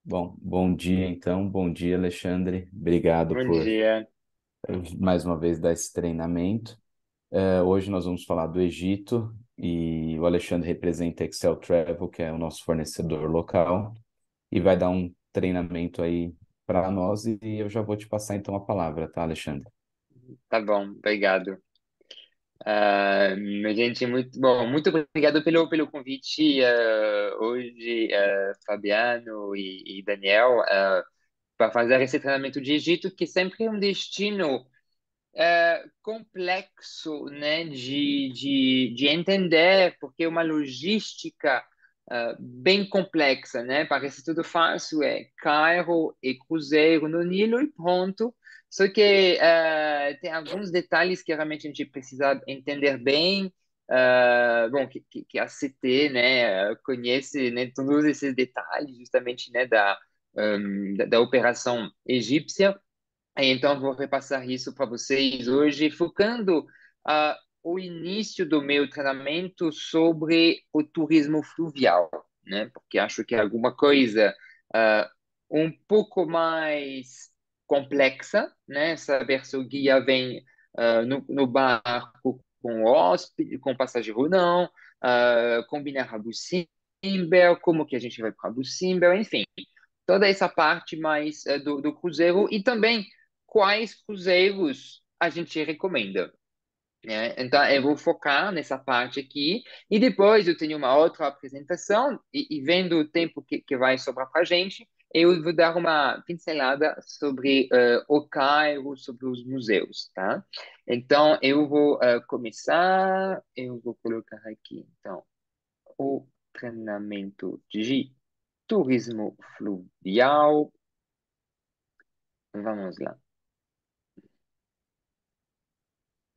Bom, bom dia então, bom dia, Alexandre. Obrigado Bom por dia. mais uma vez dar esse treinamento. Hoje nós vamos falar do Egito e o Alexandre representa a Excel Travel, que é o nosso fornecedor local, e vai dar um treinamento aí para nós e eu já vou te passar então a palavra, tá, Alexandre? Tá bom, obrigado. Minha gente, muito bom. Muito obrigado pelo convite hoje, Fabiano e Daniel, para fazer esse treinamento de Egito, que sempre é um destino complexo, né, de entender, porque é uma logística bem complexa, né? Parece tudo fácil, é Cairo e cruzeiro no Nilo e pronto. Só que tem alguns detalhes que realmente a gente precisa entender bem. Bom, que a CT, né, conhece, né, todos esses detalhes justamente, né, da operação egípcia. Então, vou repassar isso para vocês hoje, focando o início do meu treinamento sobre o turismo fluvial, né? Porque acho que é alguma coisa ah, um pouco mais complexa, né? Saber se o guia vem no barco com hóspede, com passageiro ou não, combinar Abu Simbel, como que a gente vai para Abu Simbel, enfim toda essa parte mais do cruzeiro e também quais cruzeiros a gente recomenda, né? Então, eu vou focar nessa parte aqui e depois eu tenho uma outra apresentação e vendo o tempo que vai sobrar para a gente, eu vou dar uma pincelada sobre o Cairo, sobre os museus, tá? Então, eu vou começar, eu vou colocar aqui, então, o treinamento de turismo fluvial. Vamos lá.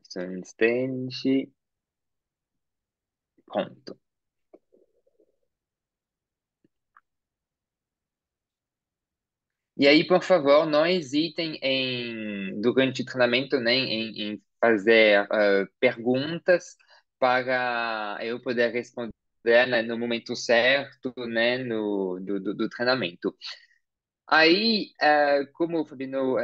Só um instante. Pronto. E aí, por favor, não hesitem durante o treinamento, né, em fazer perguntas para eu poder responder, né, no momento certo, né, do treinamento. Aí, como o Fabino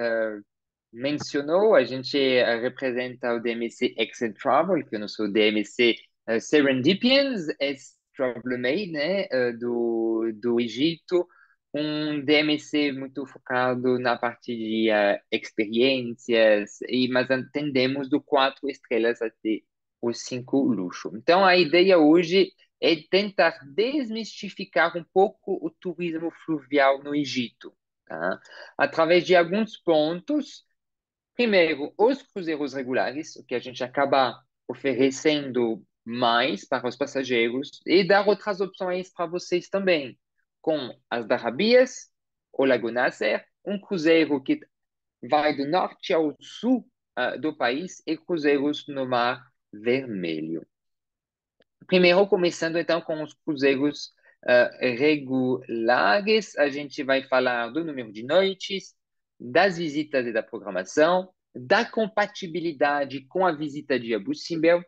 mencionou, a gente representa o DMC Excel Travel, que é o nosso DMC Serendipians, esse Traveler né, do Egito, um DMC muito focado na parte de experiências, mas atendemos do 4 estrelas até os 5 luxo. Então, a ideia hoje é tentar desmistificar um pouco o turismo fluvial no Egito, tá? Através de alguns pontos. Primeiro, os cruzeiros regulares, o que a gente acaba oferecendo mais para os passageiros, e dar outras opções para vocês também, com as Darabias, o Lago Nasser, um cruzeiro que vai do norte ao sul do país e cruzeiros no Mar Vermelho. Primeiro, começando então com os cruzeiros regulares, a gente vai falar do número de noites, das visitas e da programação, da compatibilidade com a visita de Abu Simbel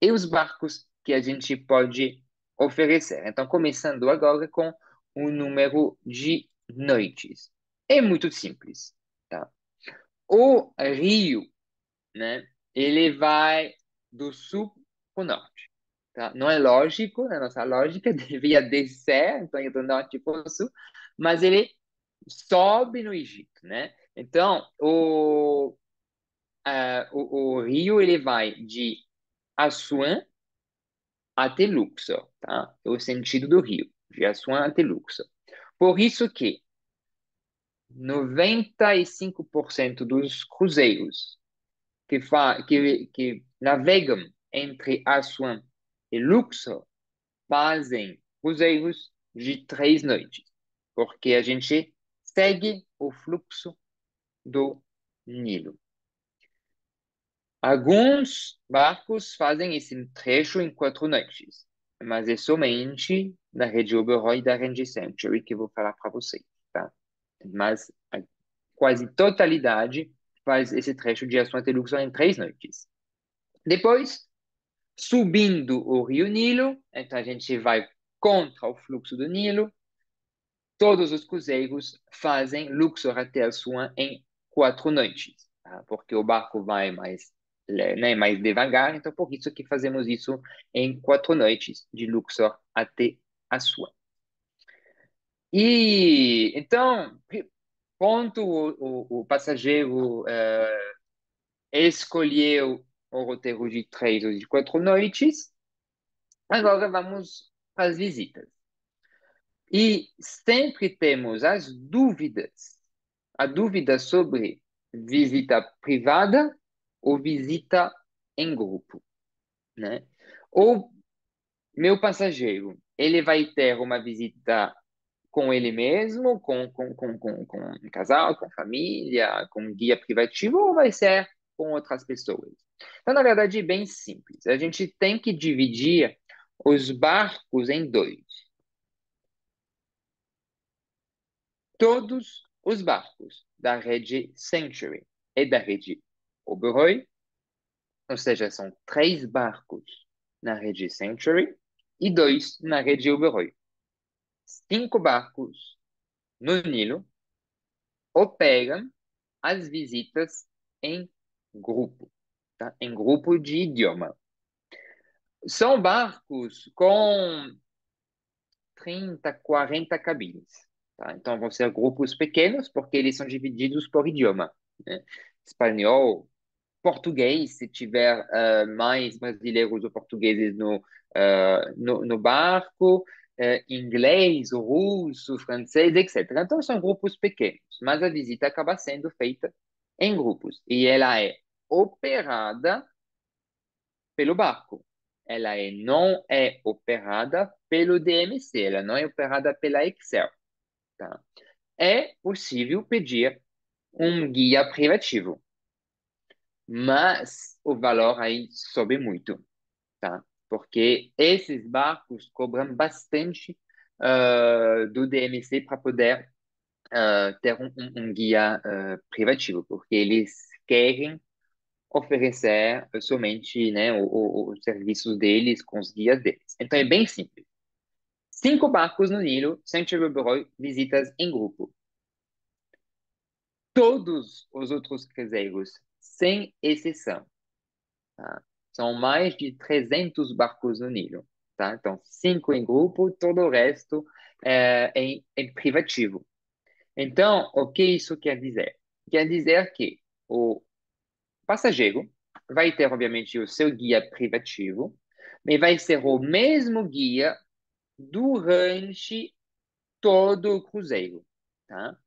e os barcos que a gente pode oferecer. Então, começando agora com o número de noites. É muito simples, tá? O rio, né, ele vai do sul para o norte. Tá? Não é lógico, na nossa lógica, devia descer, então ir do norte para o sul, mas ele sobe no Egito, né? Então, o rio ele vai de Assuã até Luxor, tá? É o sentido do rio, de Assuã até Luxor. Por isso que 95% dos cruzeiros que navegam entre Assuã e Luxor fazem cruzeiros de 3 noites, porque a gente segue o fluxo do Nilo. Alguns barcos fazem esse trecho em 4 noites, mas é somente da rede Oberoi e da Rede Century que eu vou falar para vocês, tá? Mas a quase totalidade faz esse trecho de Assunção até Luxor em 3 noites. Depois, subindo o Rio Nilo, então a gente vai contra o fluxo do Nilo, todos os cruzeiros fazem Luxor até Assuã em 4 noites, tá? Porque o barco vai mais, né, mais devagar, então por isso que fazemos isso em 4 noites de Luxor até Assuã. E então, quando o passageiro escolheu o roteiro de 3 ou de 4 noites, agora vamos para as visitas. E sempre temos as dúvidas, a dúvida sobre visita privada ou visita em grupo, né? Ou meu passageiro, ele vai ter uma visita com ele mesmo, com um casal, com família, com um guia privativo, ou vai ser com outras pessoas? Então, na verdade, é bem simples. A gente tem que dividir os barcos em dois. Todos os barcos da rede Century e da rede Oberoi, ou seja, são 3 barcos na rede Century e 2 na rede Oberoi. 5 barcos no Nilo operam as visitas em grupo, tá? Em grupo de idioma. São barcos com 30, 40 cabines, tá? Então vão ser grupos pequenos, porque eles são divididos por idioma, né? Espanhol, português, se tiver mais brasileiros ou portugueses no barco, inglês, russo, francês, etc. Então, são grupos pequenos, mas a visita acaba sendo feita em grupos e ela é operada pelo barco. Não é operada pelo DMC, ela não é operada pela Excel, tá? É possível pedir um guia privativo, mas o valor aí sobe muito, tá? Porque esses barcos cobram bastante do DMC para poder ter um guia privativo, porque eles querem oferecer somente, né, os serviços deles com os guias deles. Então é bem simples. 5 barcos no Nilo, Century Bureau, visitas em grupo. Todos os outros cruzeiros, sem exceção, tá? São mais de 300 barcos no Nilo, tá? Então, 5 em grupo, todo o resto em privativo. Então, o que isso quer dizer? Quer dizer que o passageiro vai ter, obviamente, o seu guia privativo, mas vai ser o mesmo guia durante todo o cruzeiro, tá?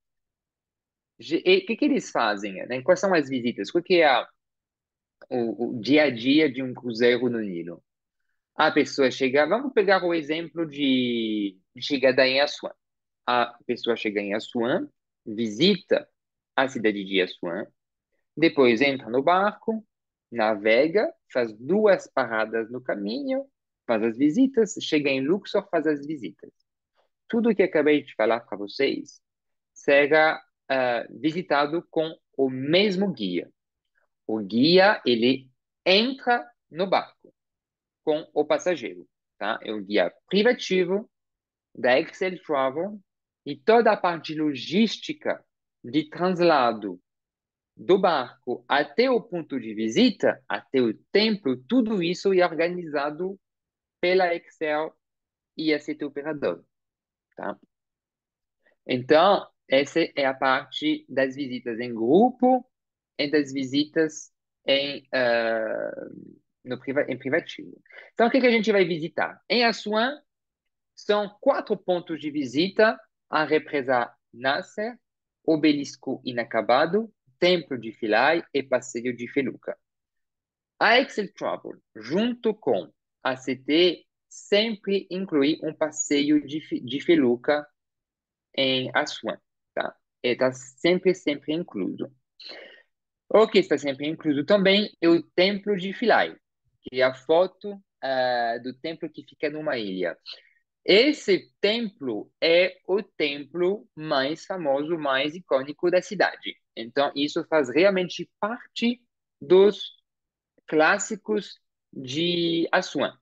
E o que eles fazem, né? Quais são as visitas? O que é o dia a dia de um cruzeiro no Nilo? A pessoa chega, vamos pegar o exemplo de chegada em Assuã. A pessoa chega em Assuã, visita a cidade de Assuã, depois entra no barco, navega, faz 2 paradas no caminho, faz as visitas, chega em Luxor, faz as visitas. Tudo que acabei de falar para vocês será visitado com o mesmo guia. O guia, ele entra no barco com o passageiro, tá? É um guia privativo da Excel Travel e toda a parte logística de translado do barco até o ponto de visita, até o templo, tudo isso é organizado pela Excel e a CT Operador, tá? Então, essa é a parte das visitas em grupo e das visitas em privativo. Então, o que a gente vai visitar? Em Assuã, são 4 pontos de visita: a represa Nasser, Obelisco Inacabado, Templo de Philae e Passeio de Feluca. A Excel Travel, junto com a CT, sempre inclui um passeio de Feluca em Assuã, tá? Está sempre, sempre incluso. O que está sempre incluso também é o Templo de Philae, que é a foto do templo que fica numa ilha. Esse templo é o templo mais famoso, mais icônico da cidade. Então, isso faz realmente parte dos clássicos de Assuã,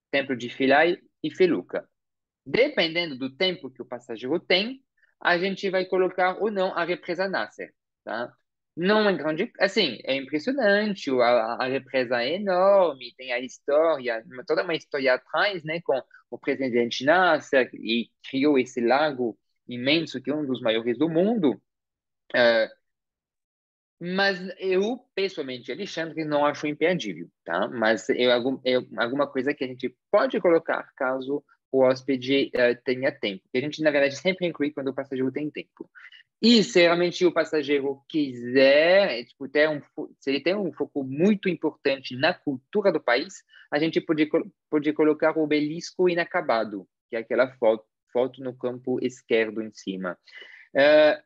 Templo de Philae e Feluca. Dependendo do tempo que o passageiro tem, a gente vai colocar ou não a represa Nasser, tá? Não é grande, assim, é impressionante, a represa é enorme, tem a história, toda uma história atrás, né, com o presidente Nasser, e criou esse lago imenso, que é um dos maiores do mundo. eh, mas eu, pessoalmente, Alexandre, não acho imperdível, tá? Mas é alguma coisa que a gente pode colocar caso o hóspede tenha tempo. Que a gente, na verdade, sempre inclui quando o passageiro tem tempo. E se realmente o passageiro quiser, tipo, se ele tem um foco muito importante na cultura do país, a gente pode colocar o obelisco inacabado, que é aquela foto no campo esquerdo em cima.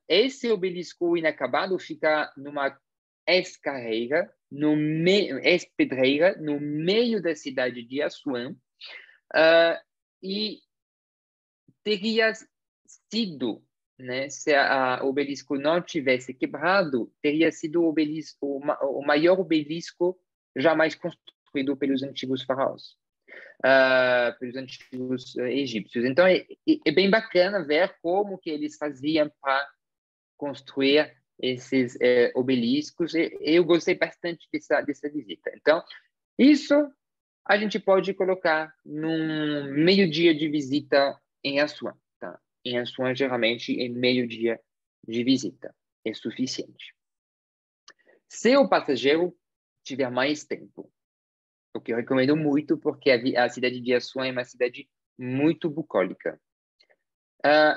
Esse obelisco inacabado fica numa ex-pedreira, no meio da cidade de Assuã, e teria sido, né, se o obelisco não tivesse quebrado, teria sido o maior obelisco jamais construído pelos antigos faraós, pelos antigos egípcios. Então, é bem bacana ver como que eles faziam para construir esses obeliscos. E eu gostei bastante dessa visita. Então, isso a gente pode colocar num meio-dia de visita em Assuã. Tá? Em Assuã, geralmente, é meio-dia de visita. É suficiente. Se o passageiro tiver mais tempo, o que eu recomendo muito, porque a cidade de Assuã é uma cidade muito bucólica.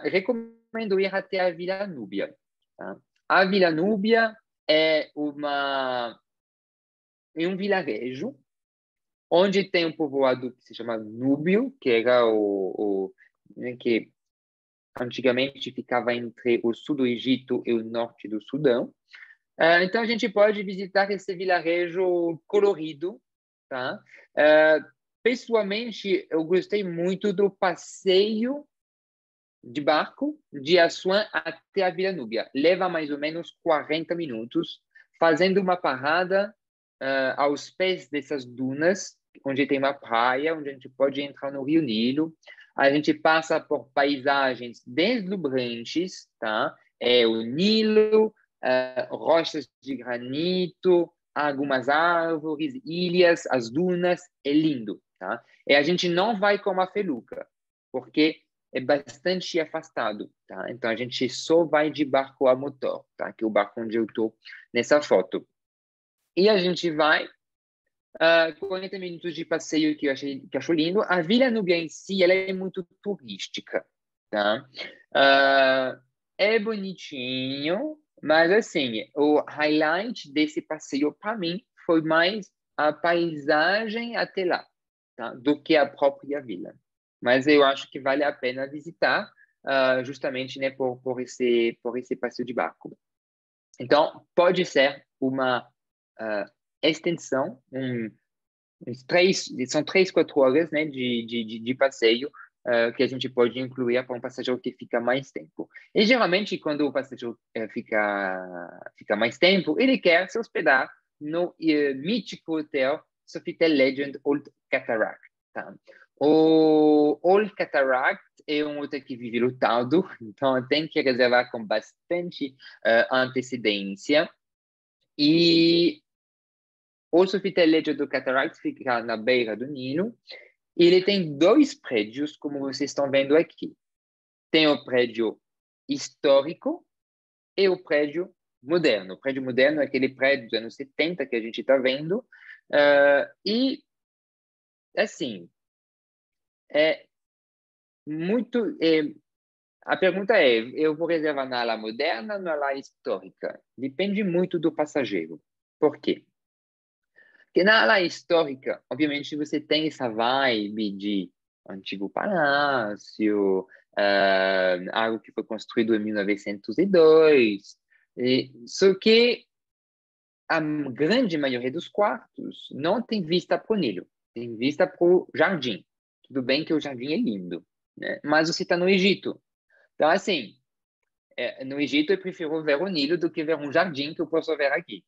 Recomendo ir até a Vila Núbia. Tá? A Vila Núbia é um vilarejo onde tem um povoado que se chama Núbio, que era né, que antigamente ficava entre o sul do Egito e o norte do Sudão. Então a gente pode visitar esse vilarejo colorido, tá? Pessoalmente, eu gostei muito do passeio de barco de Assuã até a Vila Núbia. Leva mais ou menos 40 minutos, fazendo uma parada aos pés dessas dunas, onde tem uma praia, onde a gente pode entrar no Rio Nilo. A gente passa por paisagens deslumbrantes, tá? É o Nilo, rochas de granito, algumas árvores, ilhas, as dunas, é lindo, tá? E a gente não vai com a feluca, porque é bastante afastado, tá? Então a gente só vai de barco a motor, tá? Que é o barco onde eu estou nessa foto. E a gente vai 40 minutos de passeio que eu acho lindo. A Vila Núbia em si, ela é muito turística, tá? É bonitinho, mas assim, o highlight desse passeio para mim foi mais a paisagem até lá, tá? Do que a própria vila. Mas eu acho que vale a pena visitar, justamente, né, por esse passeio de barco. Então, pode ser uma extensão, são 3, 4 horas, né, de passeio que a gente pode incluir para um passageiro que fica mais tempo. E geralmente, quando o passageiro fica mais tempo, ele quer se hospedar no mítico hotel Sofitel Legend Old Cataract. Tá? O Old Cataract é um hotel que vive lotado, então tem que reservar com bastante antecedência. E o Sofitel Legend do Cataract fica na beira do Nilo. E ele tem 2 prédios, como vocês estão vendo aqui. Tem o prédio histórico e o prédio moderno. O prédio moderno é aquele prédio dos anos 70 que a gente está vendo. E, assim, é muito. A pergunta é: eu vou reservar na ala moderna ou na ala histórica? Depende muito do passageiro. Por quê? Porque na ala histórica, obviamente, você tem essa vibe de antigo palácio, algo que foi construído em 1902. Só que a grande maioria dos quartos não tem vista para o Nilo, tem vista para o jardim. Tudo bem que o jardim é lindo, né? Mas você está no Egito. Então, assim, no Egito eu prefiro ver o Nilo do que ver um jardim que eu posso ver aqui.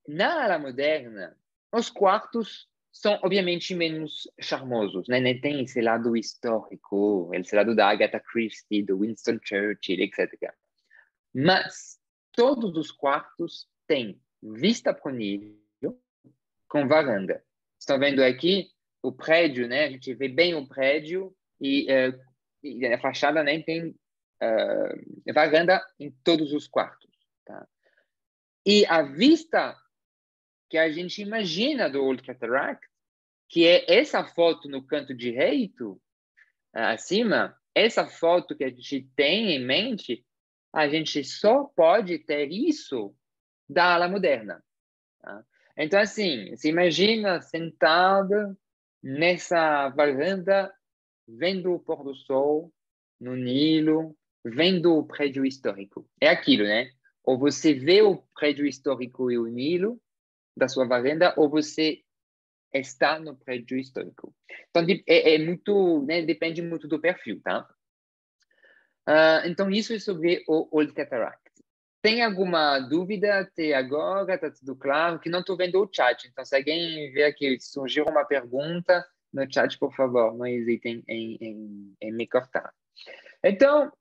Na ala moderna, os quartos são obviamente menos charmosos, né? Nem tem esse lado histórico, esse lado da Agatha Christie, do Winston Churchill, etc. Mas todos os quartos têm vista para o Nilo com varanda. Estão vendo aqui o prédio, né? A gente vê bem o prédio e a fachada, né, tem varanda em todos os quartos, tá? E a vista que a gente imagina do Old Cataract, que é essa foto no canto direito, acima, essa foto que a gente tem em mente, a gente só pode ter isso da ala moderna. Tá? Então, assim, se imagina sentada nessa varanda, vendo o pôr do sol no Nilo, vendo o prédio histórico. É aquilo, né? Ou você vê o prédio histórico e o Nilo da sua varanda, ou você está no prédio histórico. Então, é muito, né? Depende muito do perfil, tá? Então, isso é sobre o Old Cataract. Tem alguma dúvida até agora? Está tudo claro? Que não estou vendo o chat. Então, se alguém vê aqui, surgiu uma pergunta no chat, por favor, não hesitem em me cortar. Então,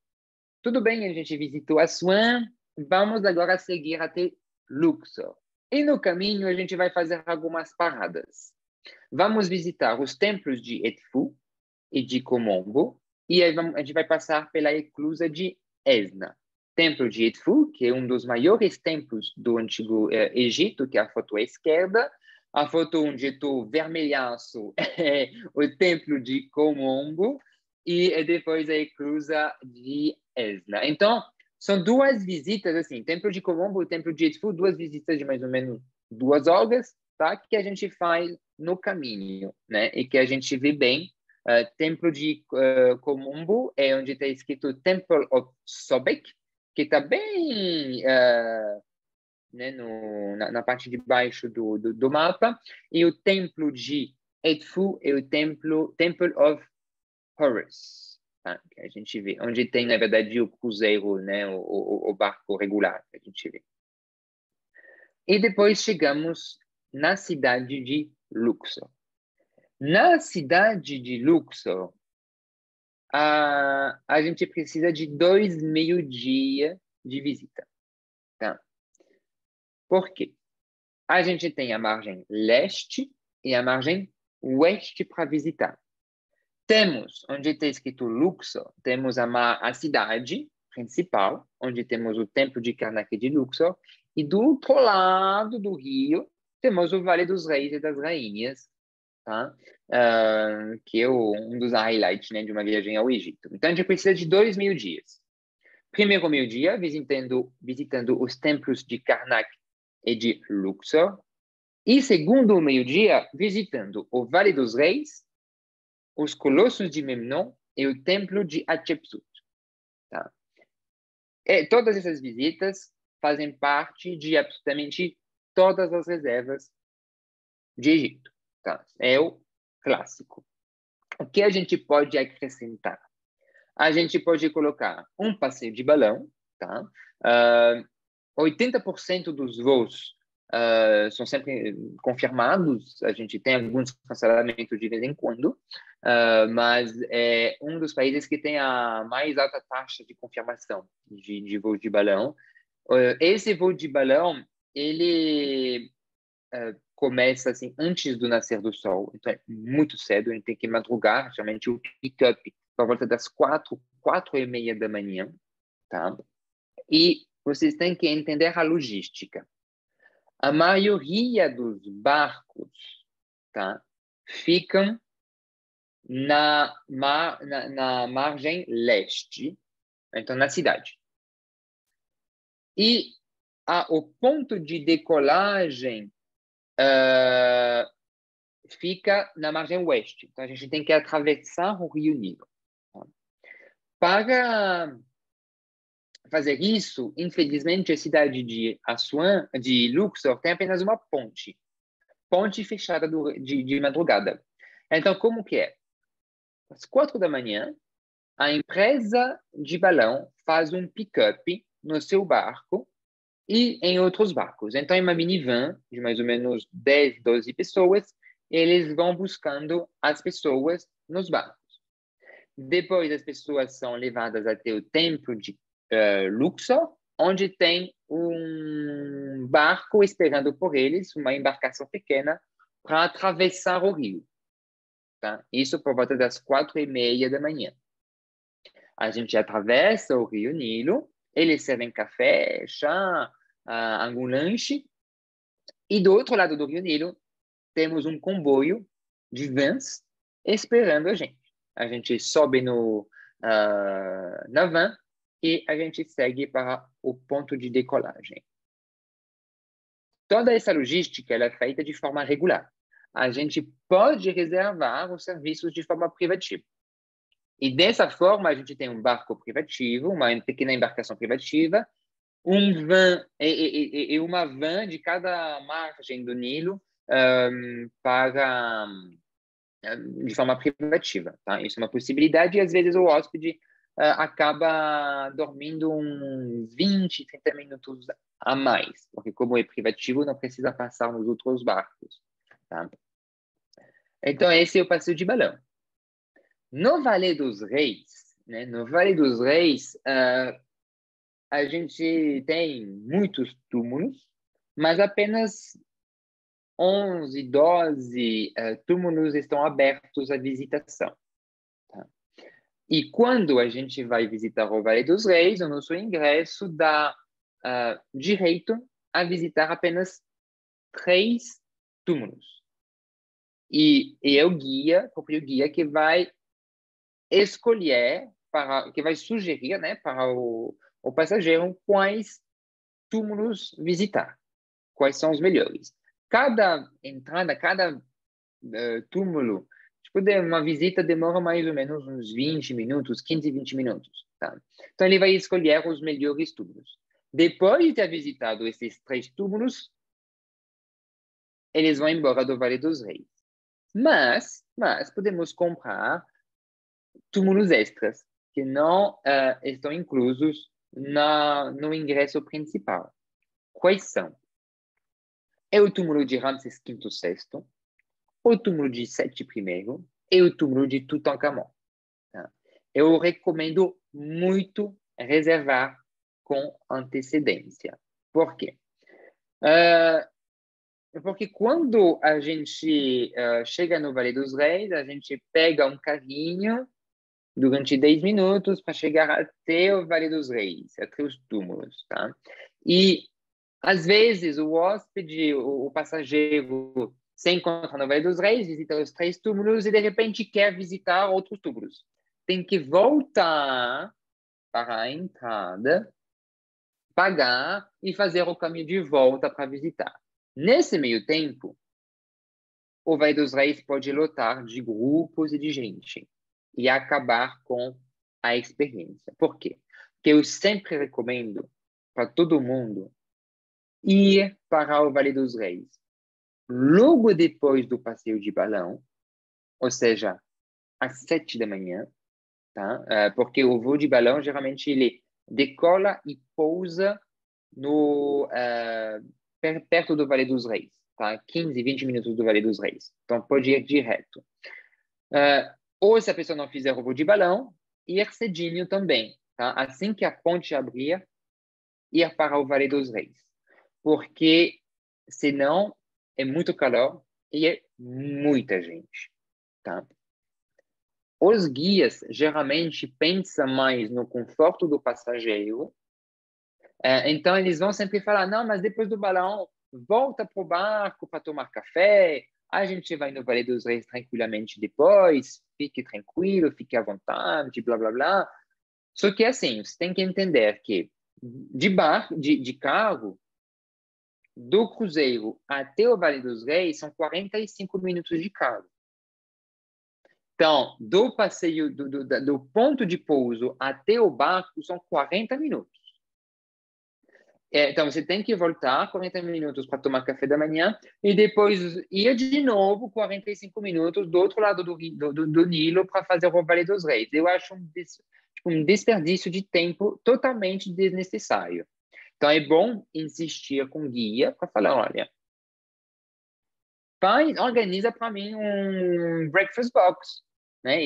tudo bem, a gente visitou Assuan. Vamos agora seguir até Luxor. E no caminho, a gente vai fazer algumas paradas. Vamos visitar os templos de Edfu e de Komombo. E aí a gente vai passar pela eclusa de Esna. Templo de Edfu, que é um dos maiores templos do Antigo Egito, que é a foto à esquerda. A foto onde estou vermelhaço é o templo de Komombo. E depois a eclusa de Esna. Então, são duas visitas, assim, templo de Komombo e templo de Edfu, duas visitas de mais ou menos 2 horas, tá? Que a gente faz no caminho, né? E que a gente vê bem. Templo de Komombo é onde está escrito Temple of Sobek, que está bem né, na parte de baixo do mapa, e o templo de Edfu é o Temple of Horus, tá? Que a gente vê, onde tem, na verdade, o cruzeiro, né, o barco regular que a gente vê. E depois chegamos na cidade de Luxor. Na cidade de Luxor, a gente precisa de 2 meio-dia de visita. Tá? Por quê? A gente tem a margem leste e a margem oeste para visitar. Temos, onde está escrito Luxor, temos a cidade principal, onde temos o templo de Karnak de Luxor, e do outro lado do rio, temos o Vale dos Reis e das Rainhas, tá? Que é um dos highlights, né, de uma viagem ao Egito. Então, a gente precisa de 2 meio-dias. Primeiro meio-dia, visitando os templos de Karnak e de Luxor. E segundo meio-dia, visitando o Vale dos Reis, os Colossos de Memnon e o Templo de Hatshepsut. Tá? E todas essas visitas fazem parte de absolutamente todas as reservas de Egito. Tá? É o clássico. O que a gente pode acrescentar? A gente pode colocar um passeio de balão, tá? 80% dos voos são sempre confirmados, a gente tem alguns cancelamentos de vez em quando, mas é um dos países que tem a mais alta taxa de confirmação de voo de balão. Esse voo de balão, ele começa assim antes do nascer do sol, então é muito cedo, a gente tem que madrugar, geralmente o pick-up por volta das 4h30 da manhã, tá? E vocês têm que entender a logística. A maioria dos barcos, tá, ficam na margem leste, então na cidade. E o ponto de decolagem fica na margem oeste. Então, a gente tem que atravessar o Rio Nilo. Tá? Para fazer isso, infelizmente, a cidade de Assuan, de Luxor, tem apenas uma ponte. Ponte fechada de madrugada. Então, como que é? Às 4 da manhã, a empresa de balão faz um pick-up no seu barco e em outros barcos. Então, é uma minivan de mais ou menos 10, 12 pessoas eles vão buscando as pessoas nos barcos. Depois, as pessoas são levadas até o templo de Luxor, onde tem um barco esperando por eles, uma embarcação pequena, para atravessar o rio. Tá? Isso por volta das 4:30 da manhã. A gente atravessa o rio Nilo, eles servem café, chá, algum lanche, e do outro lado do rio Nilo temos um comboio de vans esperando a gente. A gente sobe na van e a gente segue para o ponto de decolagem. Toda essa logística ela é feita de forma regular. A gente pode reservar os serviços de forma privativa. E dessa forma, a gente tem um barco privativo, uma pequena embarcação privativa, e uma van de cada margem do Nilo de forma privativa. Tá? Isso é uma possibilidade e, às vezes, o hóspede acaba dormindo uns 20, 30 minutos a mais, porque como é privativo, não precisa passar nos outros barcos. Tá? Então, esse é o passeio de balão. No Vale dos Reis, né? No Vale dos Reis, a gente tem muitos túmulos, mas apenas 11, 12 túmulos estão abertos à visitação. Tá? E quando a gente vai visitar o Vale dos Reis, o nosso ingresso dá direito a visitar apenas 3 túmulos. E é o próprio guia, que vai escolher, que vai sugerir, né, para o passageiro quais túmulos visitar, quais são os melhores. Cada entrada, cada túmulo, tipo, uma visita demora mais ou menos uns 20 minutos, 15, 20 minutos. Tá? Então, ele vai escolher os melhores túmulos. Depois de ter visitado esses 3 túmulos, eles vão embora do Vale dos Reis. Mas podemos comprar túmulos extras, que não estão inclusos no ingresso principal. Quais são? É o túmulo de Ramsés V, VI, o túmulo de Sete I e o túmulo de Tutankhamon. Tá? Eu recomendo muito reservar com antecedência. Por quê? Porque quando a gente chega no Vale dos Reis, a gente pega um carrinho durante 10 minutos para chegar até o Vale dos Reis, até os túmulos, tá? E, às vezes, o hóspede, o passageiro, se encontra no Vale dos Reis, visita os 3 túmulos e, de repente, quer visitar outros túmulos. Tem que voltar para a entrada, pagar e fazer o caminho de volta para visitar. Nesse meio tempo, o Vale dos Reis pode lotar de grupos e de gente e acabar com a experiência. Por quê? Porque eu sempre recomendo para todo mundo ir para o Vale dos Reis logo depois do passeio de balão, ou seja, às 7 da manhã, tá? Porque o voo de balão, geralmente, ele decola e pousa perto do Vale dos Reis, tá? 15, 20 minutos do Vale dos Reis. Então, pode ir direto. Ou, se a pessoa não fizer o voo de balão, ir cedinho também, tá? Assim que a ponte abrir, ir para o Vale dos Reis. Porque, senão, é muito calor e é muita gente, tá? Os guias, geralmente, pensam mais no conforto do passageiro. Então, eles vão sempre falar, não, mas depois do balão, volta para o barco para tomar café, a gente vai no Vale dos Reis tranquilamente depois, fique tranquilo, fique à vontade, blá, blá, blá. Só que, assim, você tem que entender que de carro, do cruzeiro até o Vale dos Reis, são 45 minutos de carro. Então, do passeio, do ponto de pouso até o barco, são 40 minutos. Então, você tem que voltar 40 minutos para tomar café da manhã e depois ir de novo 45 minutos do outro lado do Nilo para fazer o Vale dos Reis. Eu acho um desperdício de tempo totalmente desnecessário. Então, é bom insistir com o guia para falar, olha, organiza para mim um breakfast box, né?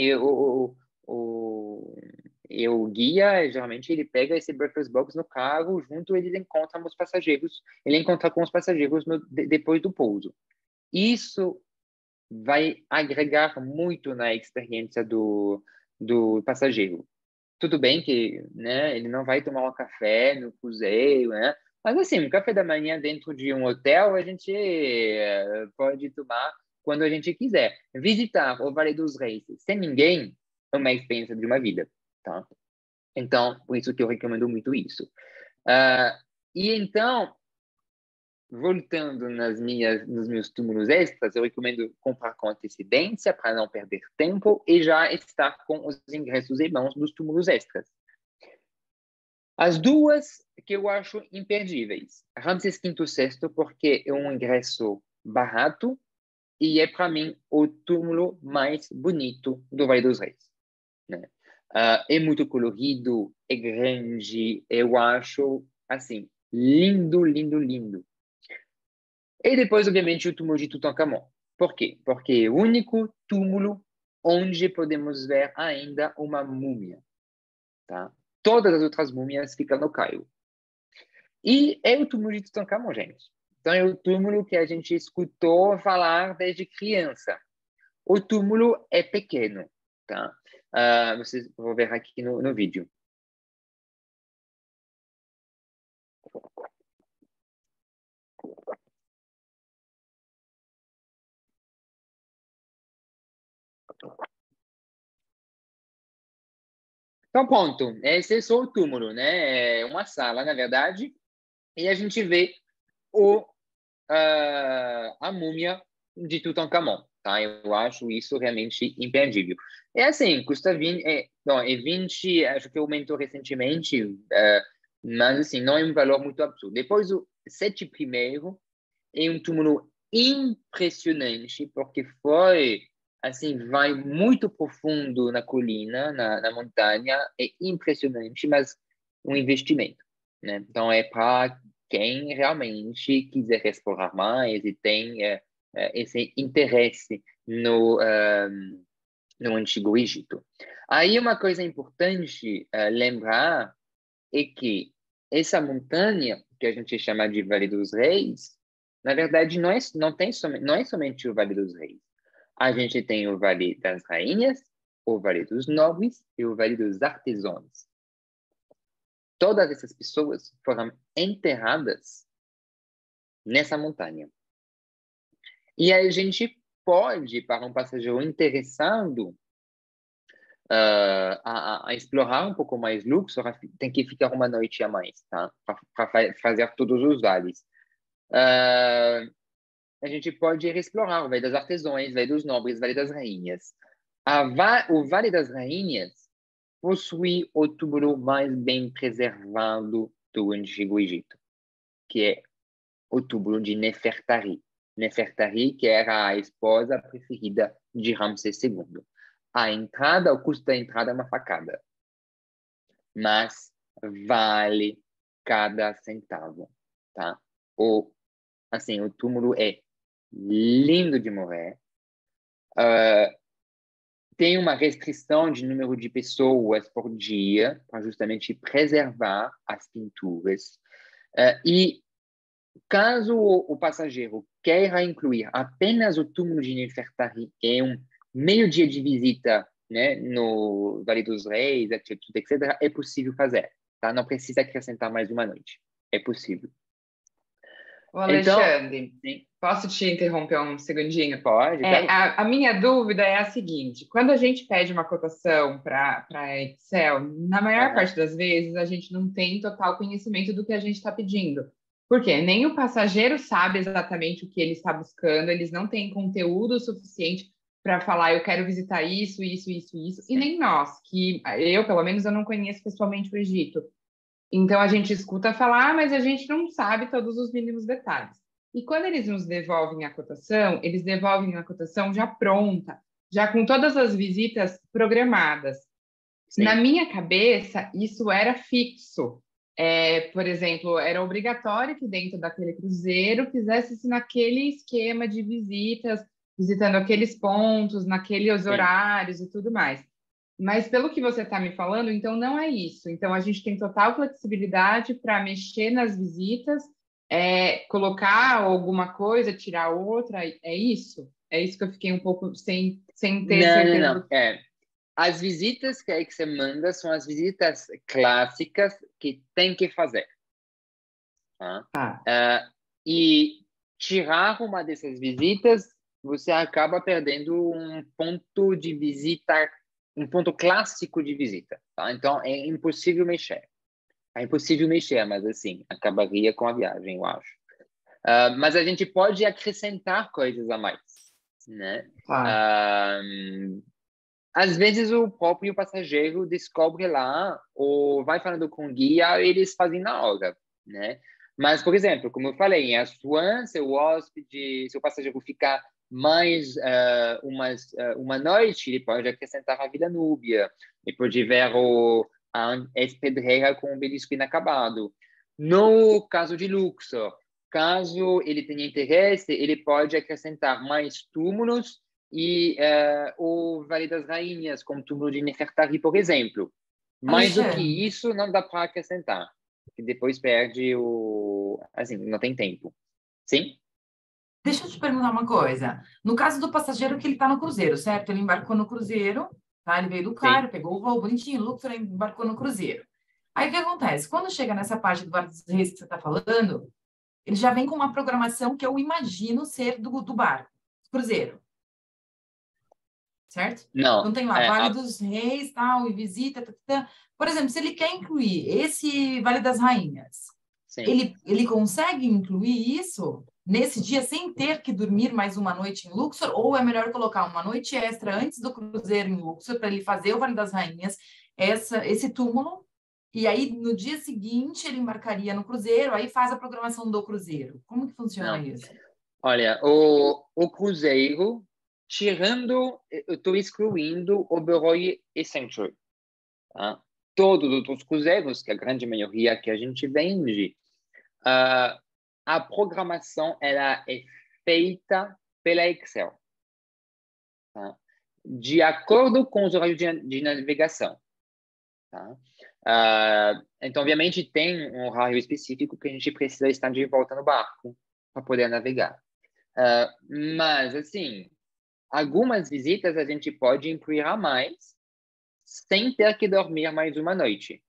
O guia, geralmente, ele pega esse breakfast box no carro, junto eles encontram os passageiros, ele encontra com os passageiros depois do pouso. Isso vai agregar muito na experiência do passageiro. Tudo bem que, né, ele não vai tomar um café no cruzeiro, né? Mas assim, um café da manhã dentro de um hotel a gente pode tomar quando a gente quiser. Visitar o Vale dos Reis sem ninguém é uma experiência de uma vida, tá? Então, por isso que eu recomendo muito isso. E então, voltando nos meus túmulos extras, eu recomendo comprar com antecedência para não perder tempo e já estar com os ingressos em mãos dos túmulos extras. As duas que eu acho imperdíveis. Ramsés V Sexto, porque é um ingresso barato e é, para mim, o túmulo mais bonito do Vale dos Reis, né? É muito colorido, é grande, eu acho, assim, lindo, lindo, lindo. E depois, obviamente, o túmulo de Tutankhamon. Por quê? Porque é o único túmulo onde podemos ver ainda uma múmia, tá? Todas as outras múmias ficam no Cairo. E é o túmulo de Tutankhamon, gente. Então, é o túmulo que a gente escutou falar desde criança. O túmulo é pequeno, tá? Vocês vão ver aqui no vídeo. Então, pronto. Esse é só o túmulo, né? É uma sala, na verdade. E a gente vê a múmia de Tutankhamon, tá? Eu acho isso realmente imperdível. É assim, custa 20, não, é 20, acho que aumentou recentemente, mas assim, não é um valor muito absurdo. Depois, o Sete Primeiro é um túmulo impressionante, porque foi, assim, vai muito profundo na colina, na montanha, é impressionante, mas um investimento, né? Então, é para quem realmente quiser explorar mais e tem esse interesse no Antigo Egito. Aí, uma coisa importante lembrar é que essa montanha, que a gente chama de Vale dos Reis, na verdade, não é somente o Vale dos Reis. A gente tem o Vale das Rainhas, o Vale dos Nobres e o Vale dos Artesãos. Todas essas pessoas foram enterradas nessa montanha. E a gente pode, para um passageiro interessado a explorar um pouco mais Luxor, tem que ficar uma noite a mais, tá? Para fazer todos os vales. A gente pode ir explorar o Vale das Artesãos, Vale dos Nobres, Vale das Rainhas. O Vale das Rainhas possui o túmulo mais bem preservado do Antigo Egito, que é o túmulo de Nefertari. Nefertari, que era a esposa preferida de Ramsés II. O custo da entrada é uma facada, mas vale cada centavo, tá? Assim, o túmulo é lindo de morrer. Tem uma restrição de número de pessoas por dia para justamente preservar as pinturas. E caso o passageiro queira incluir apenas o túmulo de Nefertari em um meio dia de visita, né, no Vale dos Reis, etc., é possível fazer, tá? Não precisa acrescentar mais uma noite. É possível. Ô, Então, Alexandre, posso te interromper um segundinho? pode, claro. A minha dúvida é a seguinte: quando a gente pede uma cotação para Excel, na maior parte das vezes a gente não tem total conhecimento do que a gente está pedindo. Por quê? Nem o passageiro sabe exatamente o que ele está buscando, eles não têm conteúdo suficiente para falar, eu quero visitar isso, isso, isso, isso, e nem nós, que eu, pelo menos, eu não conheço pessoalmente o Egito. Então a gente escuta falar, mas a gente não sabe todos os mínimos detalhes. E quando eles nos devolvem a cotação, eles devolvem a cotação já pronta, já com todas as visitas programadas. Sim. Na minha cabeça, isso era fixo. por exemplo, era obrigatório que dentro daquele cruzeiro fizesse-se naquele esquema de visitas, visitando aqueles pontos, naqueles Sim. horários e tudo mais. Mas pelo que você está me falando, então não é isso. Então a gente tem total flexibilidade para mexer nas visitas, colocar alguma coisa, tirar outra, é isso? É isso que eu fiquei um pouco sem ter Não, não, certeza não. As visitas que a Excel manda são as visitas clássicas que tem que fazer. Tá? Tá. E tirar uma dessas visitas, você acaba perdendo um ponto de visita, um ponto clássico de visita. Tá? Então, é impossível mexer. É impossível mexer, mas assim, acabaria com a viagem, eu acho. Mas a gente pode acrescentar coisas a mais, né? Tá. Às vezes o próprio passageiro descobre lá ou vai falando com o guia, eles fazem na hora, né? Mas, por exemplo, como eu falei, em Assuã, seu hóspede, seu passageiro ficar mais uma noite, ele pode acrescentar a Vila Núbia, ele pode ver a Espedreira com o obelisco inacabado. No caso de Luxor, caso ele tenha interesse, ele pode acrescentar mais túmulos e o Vale das Rainhas, como túmulo de Nefertari, por exemplo. Mais do que Alexandre, isso, não dá para acrescentar, que depois perde o... Assim, não tem tempo. Sim? deixa eu te perguntar uma coisa. No caso do passageiro que ele está no cruzeiro, certo? Ele embarcou no cruzeiro, tá? Ele veio do Cairo, Sim. pegou o voo bonitinho, Luxor, embarcou no cruzeiro. Aí o que acontece? Quando chega nessa parte do Vale dos Reis que você está falando, ele já vem com uma programação que eu imagino ser do barco, do cruzeiro, certo? Não. Então tem lá Vale dos Reis, tal, e visita, tá, tá, tá. Por exemplo, se ele quer incluir esse Vale das Rainhas, Sim. ele consegue incluir isso nesse dia sem ter que dormir mais uma noite em Luxor? Ou é melhor colocar uma noite extra antes do cruzeiro em Luxor para ele fazer o Vale das Rainhas, esse túmulo, e aí no dia seguinte ele embarcaria no cruzeiro, aí faz a programação do cruzeiro. Como que funciona Não. isso? Olha, o cruzeiro, tirando, eu estou excluindo o Beroe Essential. Tá? Todos os outros cruzeiros, que é a grande maioria que a gente vende, a programação ela é feita pela Excel, tá? De acordo com os horários de navegação. Tá? Então, obviamente, tem um horário específico que a gente precisa estar de volta no barco para poder navegar. Mas, assim, algumas visitas a gente pode incluir a mais sem ter que dormir mais uma noite.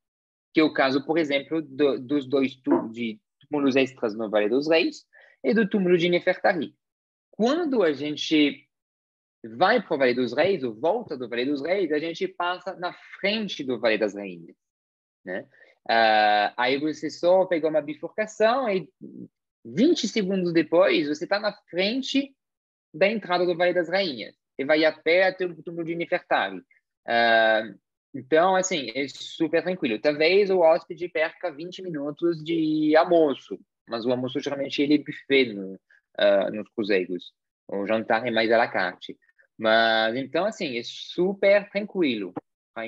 Que é o caso, por exemplo, dos dois túmulos extras no Vale dos Reis e do túmulo de Nefertari. Quando a gente vai para o Vale dos Reis, ou volta do Vale dos Reis, a gente passa na frente do Vale das Rainhas, né? Aí você só pega uma bifurcação e 20 segundos depois você está na frente da entrada do Vale das Rainhas e vai a pé até o túmulo de Nefertari. Então, assim, é super tranquilo. Talvez o hóspede perca 20 minutos de almoço, mas o almoço geralmente ele é buffet nos cruzeiros. O jantar é mais à la carte. Mas, então, assim, é super tranquilo para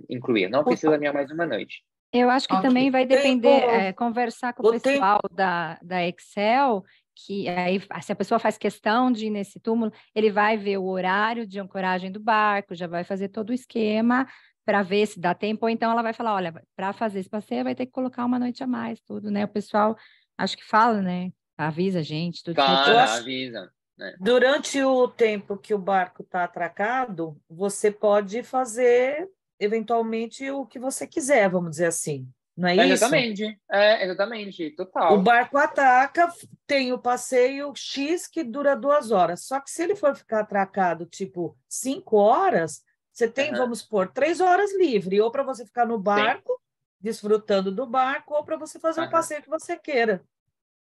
incluir. Não O, precisa dormir mais uma noite. Eu acho que Ok. também vai depender, conversar com o o tempo, pessoal da Excel, que aí, se a pessoa faz questão de ir nesse túmulo, ele vai ver o horário de ancoragem do barco, já vai fazer todo o esquema para ver se dá tempo, ou então ela vai falar, olha, para fazer esse passeio vai ter que colocar uma noite a mais, tudo, né? O pessoal, acho que fala, né? Avisa a gente, tudo eu certinho. Fala, acho, avisa, né? Durante o tempo que o barco está atracado, você pode fazer eventualmente o que você quiser, vamos dizer assim. Não é isso? Exatamente, O total. barco ataca, tem o passeio X que dura 2 horas. Só que se ele for ficar atracado, tipo, 5 horas, você tem, Aham. vamos supor, 3 horas livre, ou para você ficar no Sim. barco, desfrutando do barco, ou para você fazer o Aham. passeio que você queira.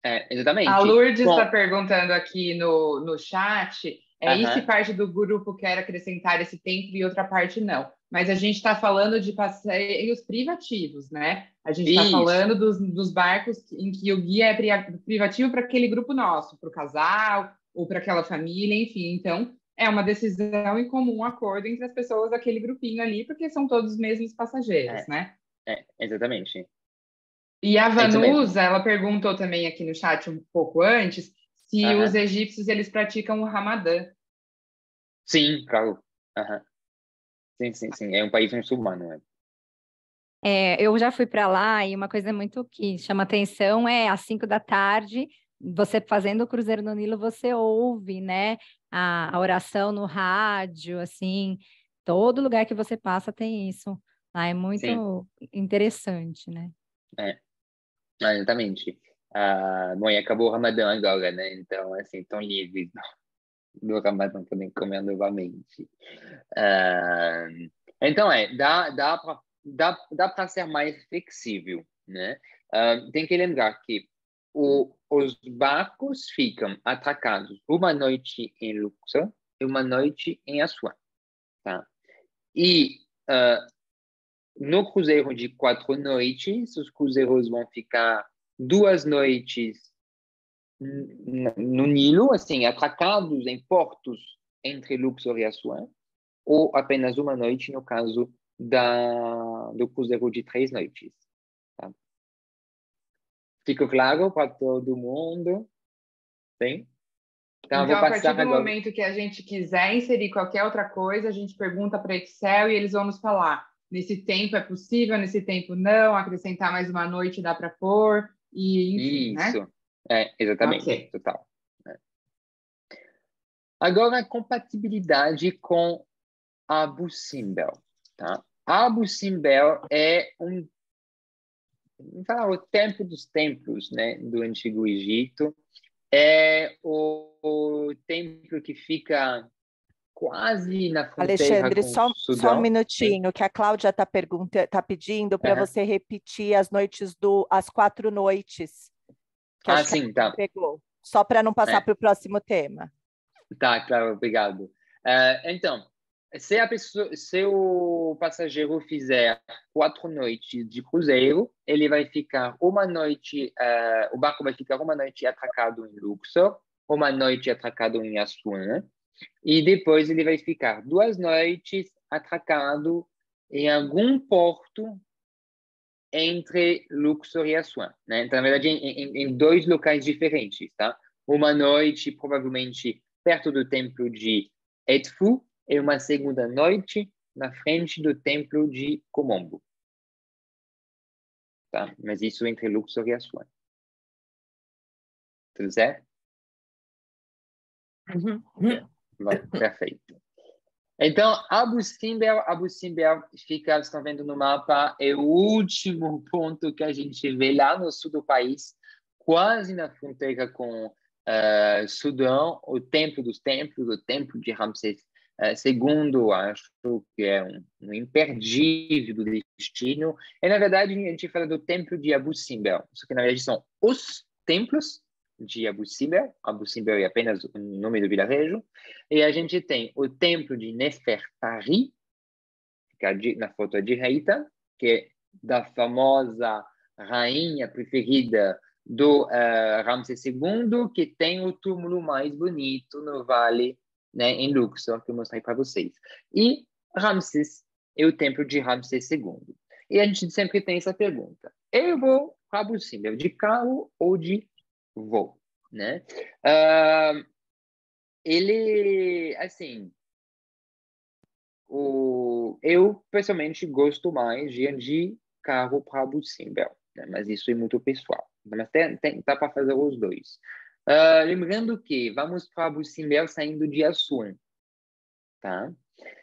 A Exatamente. Lourdes está Bom, perguntando aqui no chat, e se aham. parte do grupo quer acrescentar esse tempo e outra parte não. Mas a gente está falando de passeios privativos, né? A gente está Isso. falando dos barcos em que o guia é privativo para aquele grupo nosso, para o casal ou para aquela família, enfim. Então, é uma decisão em comum acordo entre as pessoas daquele grupinho ali, porque são todos os mesmos passageiros, É, né? exatamente. E a É isso mesmo. Vanusa, ela perguntou também aqui no chat um pouco antes se os egípcios eles praticam o Ramadã. Sim, claro. Sim. É um país muçulmano, né? Eu já fui para lá e uma coisa muito que chama atenção é às 5 da tarde, você fazendo o cruzeiro no Nilo, você ouve, né, a oração no rádio, assim, todo lugar que você passa tem isso. É Sim, muito interessante, né? exatamente. Bom, e acabou o Ramadã agora, né? Então, assim, estão livres do Ramadã, podem comer novamente. Ah, então, dá para ser mais flexível, né? Tem que lembrar que os barcos ficam atracados uma noite em Luxor e uma noite em Assuã, tá? E no cruzeiro de 4 noites, os cruzeiros vão ficar 2 noites no Nilo, assim, atracados em portos entre Luxor e Assuã, ou apenas uma noite no caso do cruzeiro de 3 noites. Tá? Ficou claro para todo mundo? Sim? Então, eu Então, vou a partir passar do agora. momento que a gente quiser inserir qualquer outra coisa, a gente pergunta para Excel e eles vão nos falar. Nesse tempo é possível, nesse tempo não, acrescentar mais uma noite dá para pôr, e enfim, né? Isso, exatamente, Ok. total. Agora, a compatibilidade com Abu Simbel, tá? Abu Simbel é vamos falar, o templo dos templos, né, do Antigo Egito. É o templo que fica quase na fronteira Alexandre, com o só um Sudão. Sim. minutinho, que a Cláudia tá pedindo para Aham. você repetir as 4 noites, que acho que ela Sim, não tá. pegou, só para não passar É, para o próximo tema. tá, claro, obrigado. Então, se o passageiro fizer 4 noites de cruzeiro, ele vai ficar uma noite, o barco vai ficar uma noite atracado em Luxor, uma noite atracado em Assuã, e depois ele vai ficar 2 noites atracado em algum porto entre Luxor e Assuã, né? Então, na verdade, em 2 locais diferentes, tá? Uma noite, provavelmente, perto do templo de Edfu, e uma segunda noite na frente do templo de Komombo, tá? Mas isso entre Luxor e Assuã. Tudo certo? Vai, perfeito. Então, Abu Simbel fica, vocês estão vendo no mapa, é o último ponto que a gente vê lá no sul do país, quase na fronteira com Sudão, o Templo dos Templos, o Templo de Ramsés II, acho que é um imperdível do destino. E, na verdade, a gente fala do Templo de Abu Simbel, só que, na verdade, são os templos de Abu Simbel. Abu Simbel é apenas o nome do vilarejo. E a gente tem o templo de Nefertari, fica na foto à direita, que é da famosa rainha preferida do Ramsés II, que tem o túmulo mais bonito no vale, né, em Luxor, que eu mostrei para vocês. E Ramsés é o templo de Ramsés II. E a gente sempre tem essa pergunta: eu vou para Abu Simbel de carro ou de voo? Né? Ele, assim, eu pessoalmente gosto mais de ir de carro para Abu Simbel, né? Mas isso é muito pessoal. Mas dá para fazer os dois. Lembrando que vamos para Abu Simbel saindo de Assuã, tá?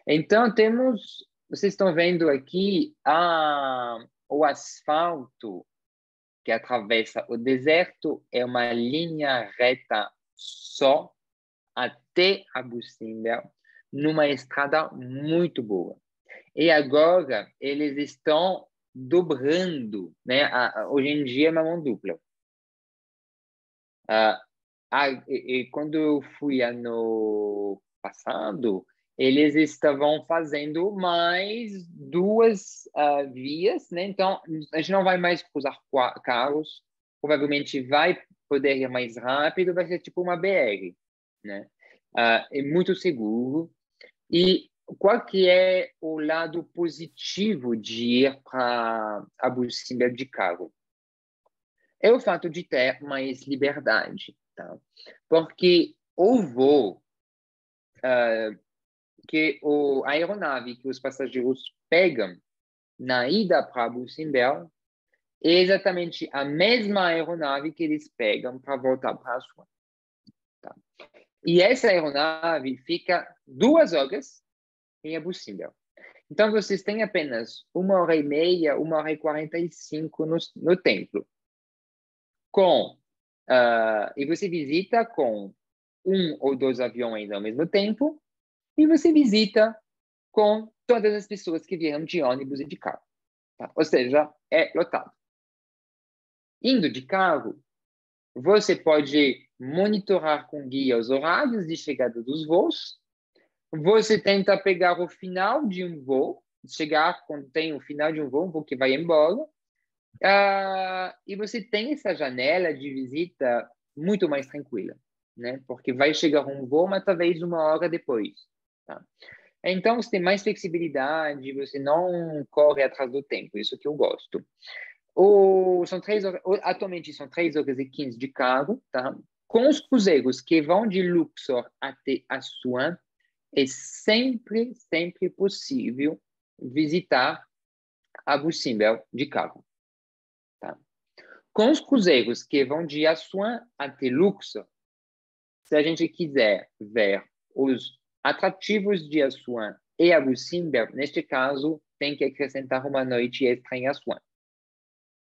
Então vocês estão vendo aqui o asfalto que atravessa o deserto é uma linha reta só até Abu Simbel, numa estrada muito boa. E agora eles estão dobrando, né? Hoje em dia é uma mão dupla. Quando eu fui ano passado, eles estavam fazendo mais 2 vias, né? Então, a gente não vai mais cruzar carros, provavelmente vai poder ir mais rápido, vai ser tipo uma BR, né? É muito seguro. E qual que é o lado positivo de ir para Abu Simbel de carro? é o fato de ter mais liberdade, tá? Porque o voo a aeronave que os passageiros pegam na ida para Abu Simbel é exatamente a mesma aeronave que eles pegam para voltar para Assuan. Tá? E essa aeronave fica 2 horas em Abu Simbel. Então, vocês têm apenas 1h30, 1h45 no templo. E você visita com 1 ou 2 aviões ao mesmo tempo, e você visita com todas as pessoas que vieram de ônibus e de carro. Tá? Ou seja, é lotado. Indo de carro, você pode monitorar com guia os horários de chegada dos voos. Você tenta pegar o final de um voo, chegar quando tem o final de um voo que vai embora. E você tem essa janela de visita muito mais tranquila, né? Porque vai chegar um voo, mas talvez 1 hora depois. Tá? Então, você tem mais flexibilidade, você não corre atrás do tempo, isso que eu gosto. São 3 horas, atualmente são 3h15 de carro, tá? Com os cruzeiros que vão de Luxor até Assuan, é sempre possível visitar Abu Simbel de carro. Tá? Com os cruzeiros que vão de Assuan até Luxor, se a gente quiser ver os atrativos de Assuan e Abu Simbel, neste caso, tem que acrescentar uma noite extra em Assuan.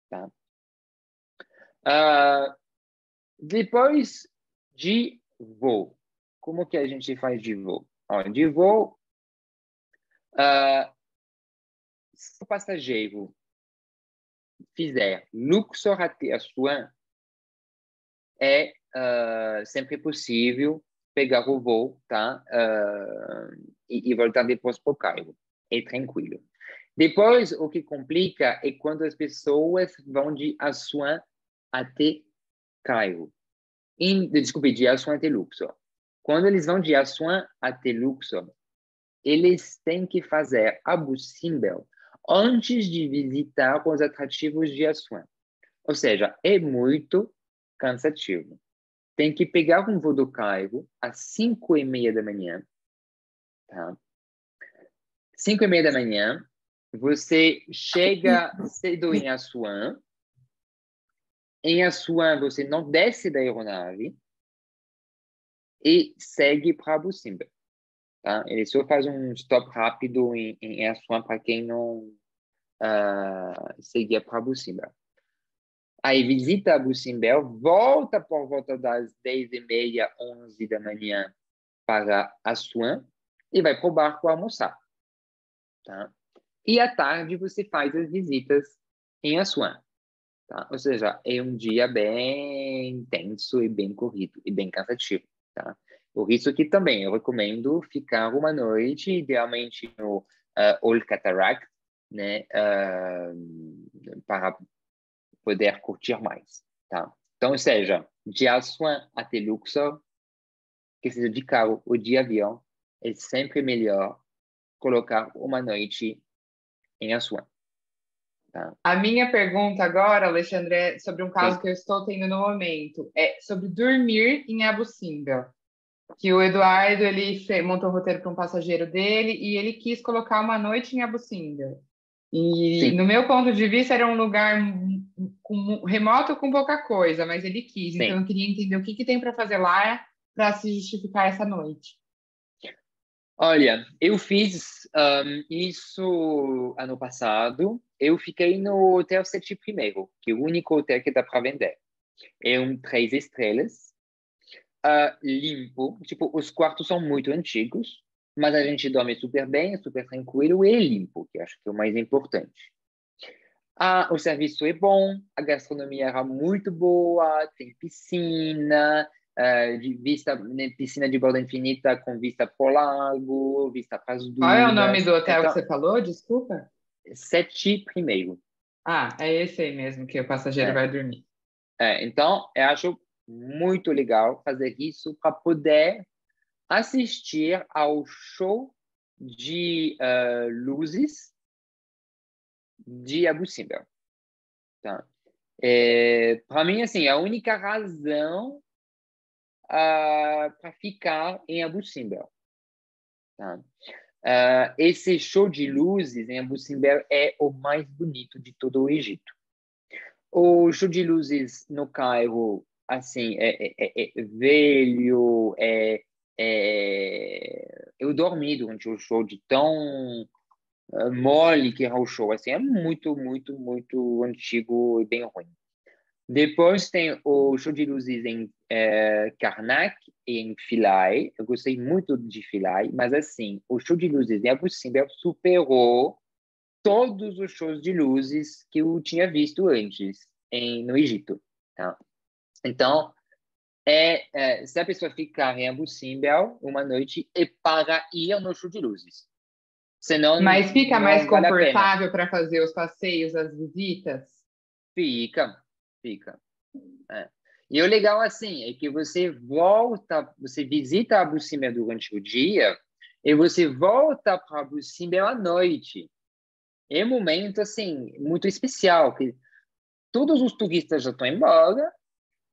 Tá? Depois de voo, como que a gente faz de voo? De voo, se o passageiro fizer Luxor até Assuan, é sempre possível pegar o voo, tá? E voltar depois para o Cairo. É tranquilo. Depois, o que complica é quando as pessoas vão de Assuan até Cairo. Desculpe, de Assuan até Luxor. Quando eles vão de Assuan até Luxor, eles têm que fazer Abu Simbel antes de visitar os atrativos de Assuan. Ou seja, é muito cansativo. Tem que pegar um voo do Cairo às 5h30 da manhã. Tá? 5h30 da manhã, você chega cedo em Assuan. Em Assuan, você não desce da aeronave e segue para Abu Simbel. Tá? Ele só faz um stop rápido em Assuan para quem não seguia para Abu Simbel. Aí visita Abu Simbel, volta por volta das 10h30, 11 da manhã para Assuan e vai para o barco almoçar. Tá? E à tarde você faz as visitas em Assuan. Tá? Ou seja, é um dia bem intenso e bem corrido e bem cansativo. Tá? Por isso que também eu recomendo ficar uma noite, idealmente no Old Cataract, né? Para poder curtir mais. Tá? Então, ou seja, de Assuan até Luxor, que seja de carro ou de avião, é sempre melhor colocar uma noite em Assuan. Tá? A minha pergunta agora, Alexandre, é sobre um caso Sim. que eu estou tendo no momento. É sobre dormir em Abu Simbel. Que o Eduardo, ele montou um roteiro para um passageiro dele e ele quis colocar uma noite em Abu Simbel. E, Sim. no meu ponto de vista, era um lugar remoto com pouca coisa, mas ele quis. Sim. Então, eu queria entender o que tem para fazer lá para se justificar essa noite. Olha, eu fiz isso ano passado. Eu fiquei no Hotel Sete Primeiro, que é o único hotel que dá para vender. É 3 estrelas, limpo. Tipo, os quartos são muito antigos, mas a gente dorme super bem, super tranquilo e é limpo, que acho que é o mais importante. O serviço é bom, a gastronomia era muito boa, tem piscina, piscina de borda infinita com vista para o lago, vista para as Qual é o nome dunas. do hotel Então, que você falou? Desculpa. Sete Primeiro. É esse aí mesmo que o passageiro É. vai dormir. Então, eu acho muito legal fazer isso para poder assistir ao show de luzes de Abu Simbel. Tá? Para mim, assim, a única razão para ficar em Abu Simbel. Tá? Esse show de luzes em Abu Simbel é o mais bonito de todo o Egito. O show de luzes no Cairo, assim, é velho, eu dormi durante o show de tão mole que era o show, assim, é muito, muito, muito antigo e bem ruim. Depois tem o show de luzes em Karnak e em Philae. Eu gostei muito de Philae, mas assim, o show de luzes em Abu Simbel superou todos os shows de luzes que eu tinha visto antes no Egito. Tá? Então, se a pessoa ficar em Abu Simbel uma noite, é para ir no show de luzes. Senão, Mas fica não mais vale a pena. confortável para fazer os passeios, as visitas? Fica. E o legal, assim, é que você visita Abu Simbel durante o dia e você volta para Abu Simbel à noite. É um momento, assim, muito especial, que todos os turistas já estão embora,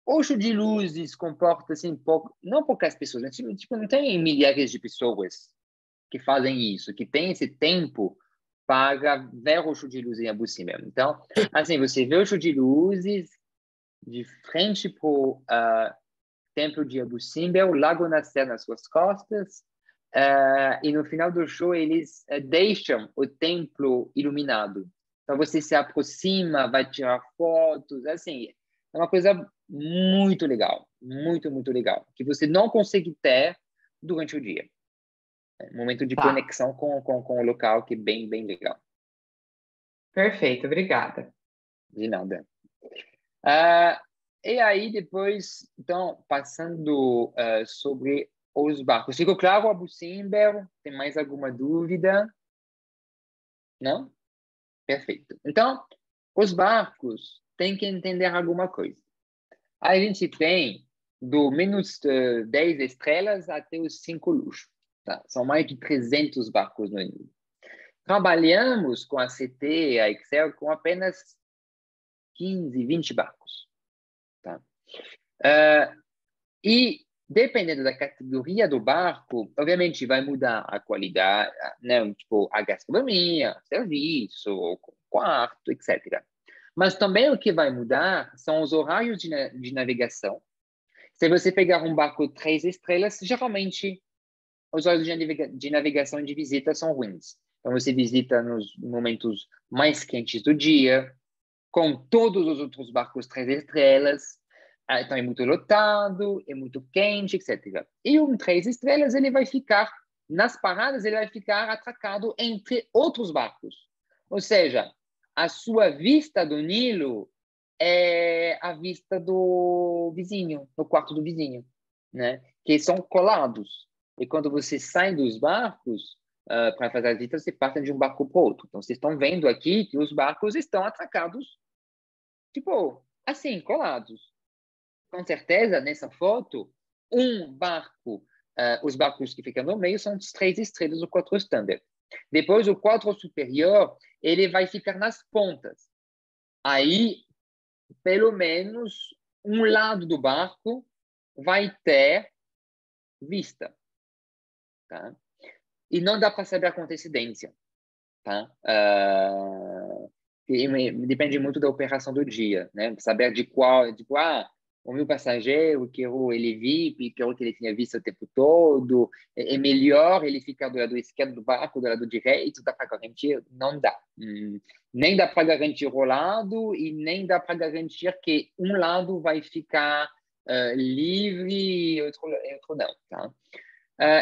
o show de luzes comporta, assim, não poucas pessoas, né? Tipo, não tem milhares de pessoas que fazem isso, que tem esse tempo para ver o show de luzes em Abu Simbel. Então, assim, você vê o show de luzes de frente para o templo de Abu Simbel, o Lago Nasser nas suas costas, e no final do show eles deixam o templo iluminado. Então você se aproxima, vai tirar fotos, assim, é uma coisa muito legal, muito, muito legal, que você não consegue ter durante o dia. É um momento de conexão com o local que é bem, bem legal. Perfeito, obrigada. De nada. E aí, depois, então, passando sobre os barcos. Ficou claro, Abu Simbel? Tem mais alguma dúvida? Não? Perfeito. Então, os barcos têm que entender alguma coisa. A gente tem do menos 10 estrelas até os 5 luxos. Tá? São mais de 300 barcos no Nilo. Trabalhamos com a CT e a Excel com apenas 15, 20 barcos. Tá? E dependendo da categoria do barco, obviamente vai mudar a qualidade, né? Tipo, a gastronomia, serviço, quarto, etc. Mas também o que vai mudar são os horários de navegação. Se você pegar um barco 3 estrelas, geralmente os horários de navegação e de visita são ruins. Então você visita nos momentos mais quentes do dia, com todos os outros barcos 3 estrelas. Então é muito lotado, é muito quente, etc. E um 3 estrelas, ele vai ficar, nas paradas, ele vai ficar atracado entre outros barcos. Ou seja, a sua vista do Nilo é a vista do vizinho, do quarto do vizinho, né? Que são colados. E quando você sai dos barcos, para fazer as visitas, você passa de um barco para o outro. Então, vocês estão vendo aqui que os barcos estão atracados, tipo, assim, colados. Com certeza, nessa foto, um barco, os barcos que ficam no meio são os 3 estrelas, o 4 standard. Depois, o 4 superior, ele vai ficar nas pontas. Aí, pelo menos, um lado do barco vai ter vista. Tá? E não dá para saber com antecedência. Tá? Depende muito da operação do dia, né? Saber de qual, tipo, o meu passageiro quero ele VIP, quero que ele tenha visto o tempo todo, é melhor ele ficar do lado esquerdo do barco, do lado direito, dá para garantir? Não dá. Nem dá para garantir o lado e nem dá para garantir que um lado vai ficar livre e outro não, tá?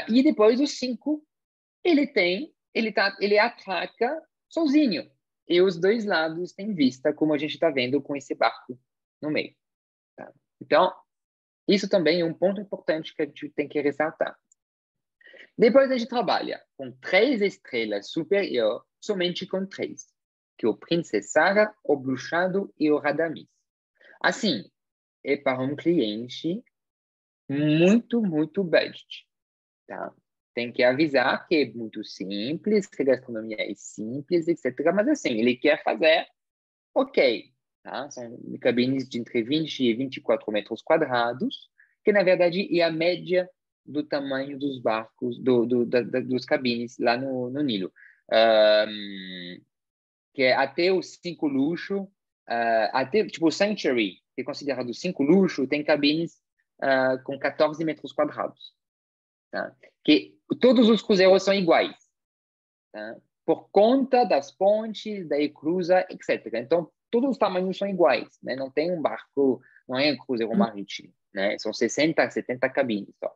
E depois os 5, ele atraca sozinho. E os 2 lados têm vista, como a gente está vendo com esse barco no meio. Tá? Então, isso também é um ponto importante que a gente tem que ressaltar. Depois a gente trabalha com 3 estrelas superior, somente com 3, que é o Princess Sarah, o Bruxado e o Radames. Assim, é para um cliente muito, muito budget. Tá? Tem que avisar que é muito simples, que a gastronomia é simples, etc. Mas assim, ele quer fazer, ok, tá? São cabines de entre 20 e 24 metros quadrados, que, na verdade, é a média do tamanho dos barcos, dos cabines lá no Nilo. Que é até os 5 luxo, até, tipo, o Century, que é considerado 5 luxo, tem cabines com 14 metros quadrados. Tá? Que todos os cruzeiros são iguais, tá? Por conta das pontes, da eclusa, etc. Então, todos os tamanhos são iguais, né? Não tem um barco, não é um cruzeiro marítimo, né? São 60, 70 cabines só.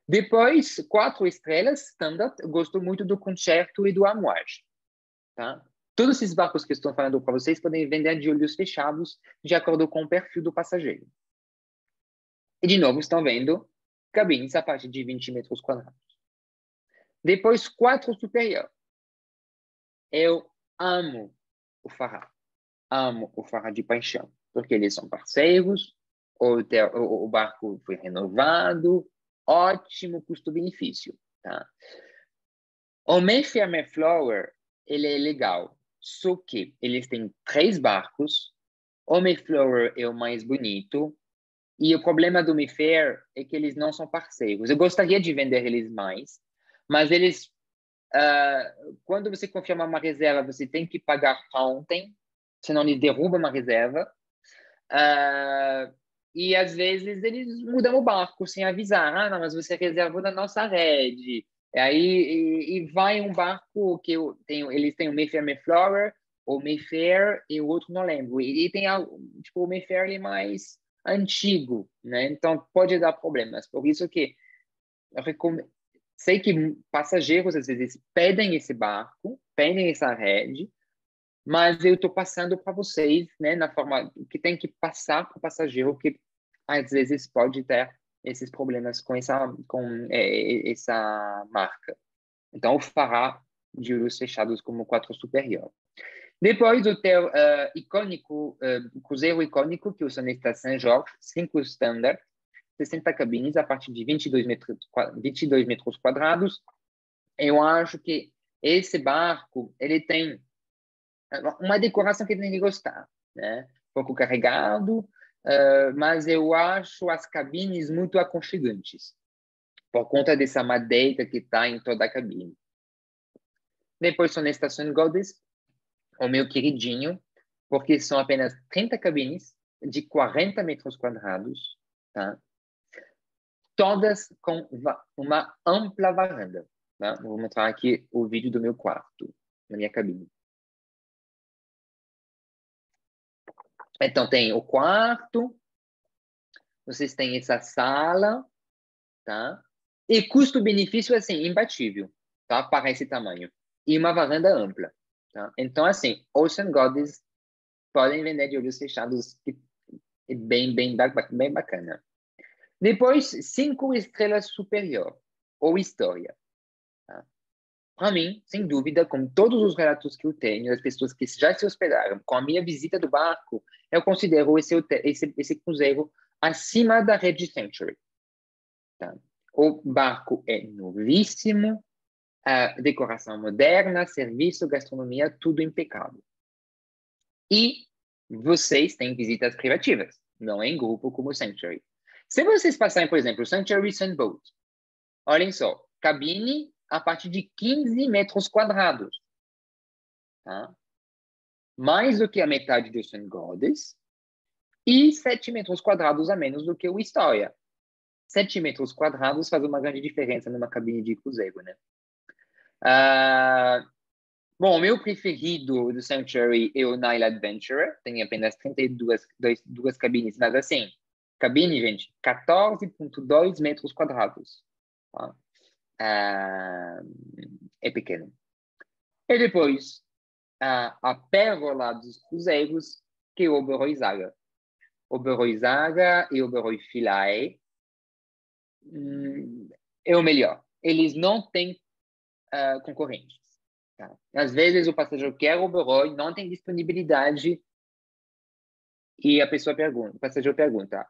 Depois, 4 estrelas, standard, eu gosto muito do Concerto e do Amouage, tá? Todos esses barcos que estou falando para vocês podem vender de olhos fechados, de acordo com o perfil do passageiro. E, de novo, estão vendo cabines a partir de 20 metros quadrados. Depois, 4 superior. Eu amo o Farra. Amo o Farra de paixão, porque eles são parceiros, o barco foi renovado, ótimo custo-benefício. Tá? O Mayfair Mayflower, ele é legal, só que eles têm 3 barcos, o Mayflower é o mais bonito, e o problema do Mayfair é que eles não são parceiros. Eu gostaria de vender eles mais, mas eles, quando você confirma uma reserva, você tem que pagar ontem, senão eles derrubam uma reserva. E às vezes eles mudam o barco sem avisar. Não, mas você reservou na nossa rede. E vai um barco que eles têm o Mayfair Mayflower, o Mayfair e o outro não lembro. E tem tipo, o Mayfair ele é mais antigo, né? Então pode dar problemas. Por isso que eu sei que passageiros às vezes pedem esse barco, pedem essa rede, mas eu estou passando para vocês, né, na forma que tem que passar para o passageiro, que às vezes pode ter esses problemas com essa marca. Então, o Farra de olhos fechados como 4 superior. Depois, o teu icônico, cruzeiro icônico, que é o Sonesta Saint-Georges, 5 standard, 60 cabines a partir de 22 metros quadrados. Eu acho que esse barco, ele tem uma decoração que tem que gostar, né? Um pouco carregado, mas eu acho as cabines muito aconchegantes, por conta dessa madeira que está em toda a cabine. Depois são na Estação Godes, o meu queridinho, porque são apenas 30 cabines de 40 metros quadrados, tá? Todas com uma ampla varanda. Tá? Vou mostrar aqui o vídeo do meu quarto, na minha cabine. Então, tem o quarto, vocês têm essa sala, tá? E custo-benefício, assim, imbatível, tá? Para esse tamanho. E uma varanda ampla, tá? Então, assim, Ocean Goddess podem vender de olhos fechados, que é bem bacana. Depois, 5 estrelas superior, ou história. Tá? Para mim, sem dúvida, com todos os relatos que eu tenho, das pessoas que já se hospedaram, com a minha visita do barco, eu considero esse cruzeiro acima da rede Century. Tá? O barco é novíssimo, decoração moderna, serviço, gastronomia, tudo impecável. E vocês têm visitas privativas, não em grupo como o Century. Se vocês passarem, por exemplo, o Century Sunboat, olhem só, cabine a partir de 15 metros quadrados. Tá? Mais do que a metade do Ocean Goddess e 7 metros quadrados a menos do que o História. 7 metros quadrados faz uma grande diferença numa cabine de cruzeiro, né? Bom, o meu preferido do Sanctuary é o Nile Adventurer. Tem apenas 32 cabines, mas assim, cabine, gente, 14,2 metros quadrados. Tá? É pequeno. E depois, a pérola dos cruzeiros, que é o Oberoi-Zaga. Oberoi-Zaga e Oberoi-Philae é o melhor. Eles não têm concorrentes. Tá? Às vezes o passageiro quer o Oberoi, não tem disponibilidade e o passageiro pergunta,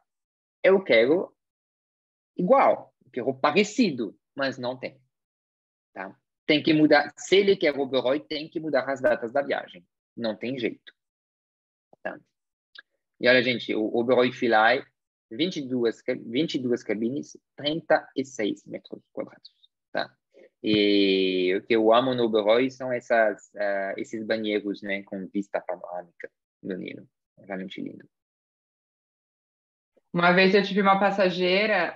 eu quero igual, eu quero parecido, mas não tem. Tá? Tem que mudar, se ele quer o Oberoi, tem que mudar as datas da viagem. Não tem jeito. Tá? E olha, gente, o Oberoi Philae, 22 cabines, 36 metros quadrados. Tá? E o que eu amo no Oberoi são esses banheiros, né, com vista panorâmica do Nilo. É realmente lindo. Uma vez eu tive uma passageira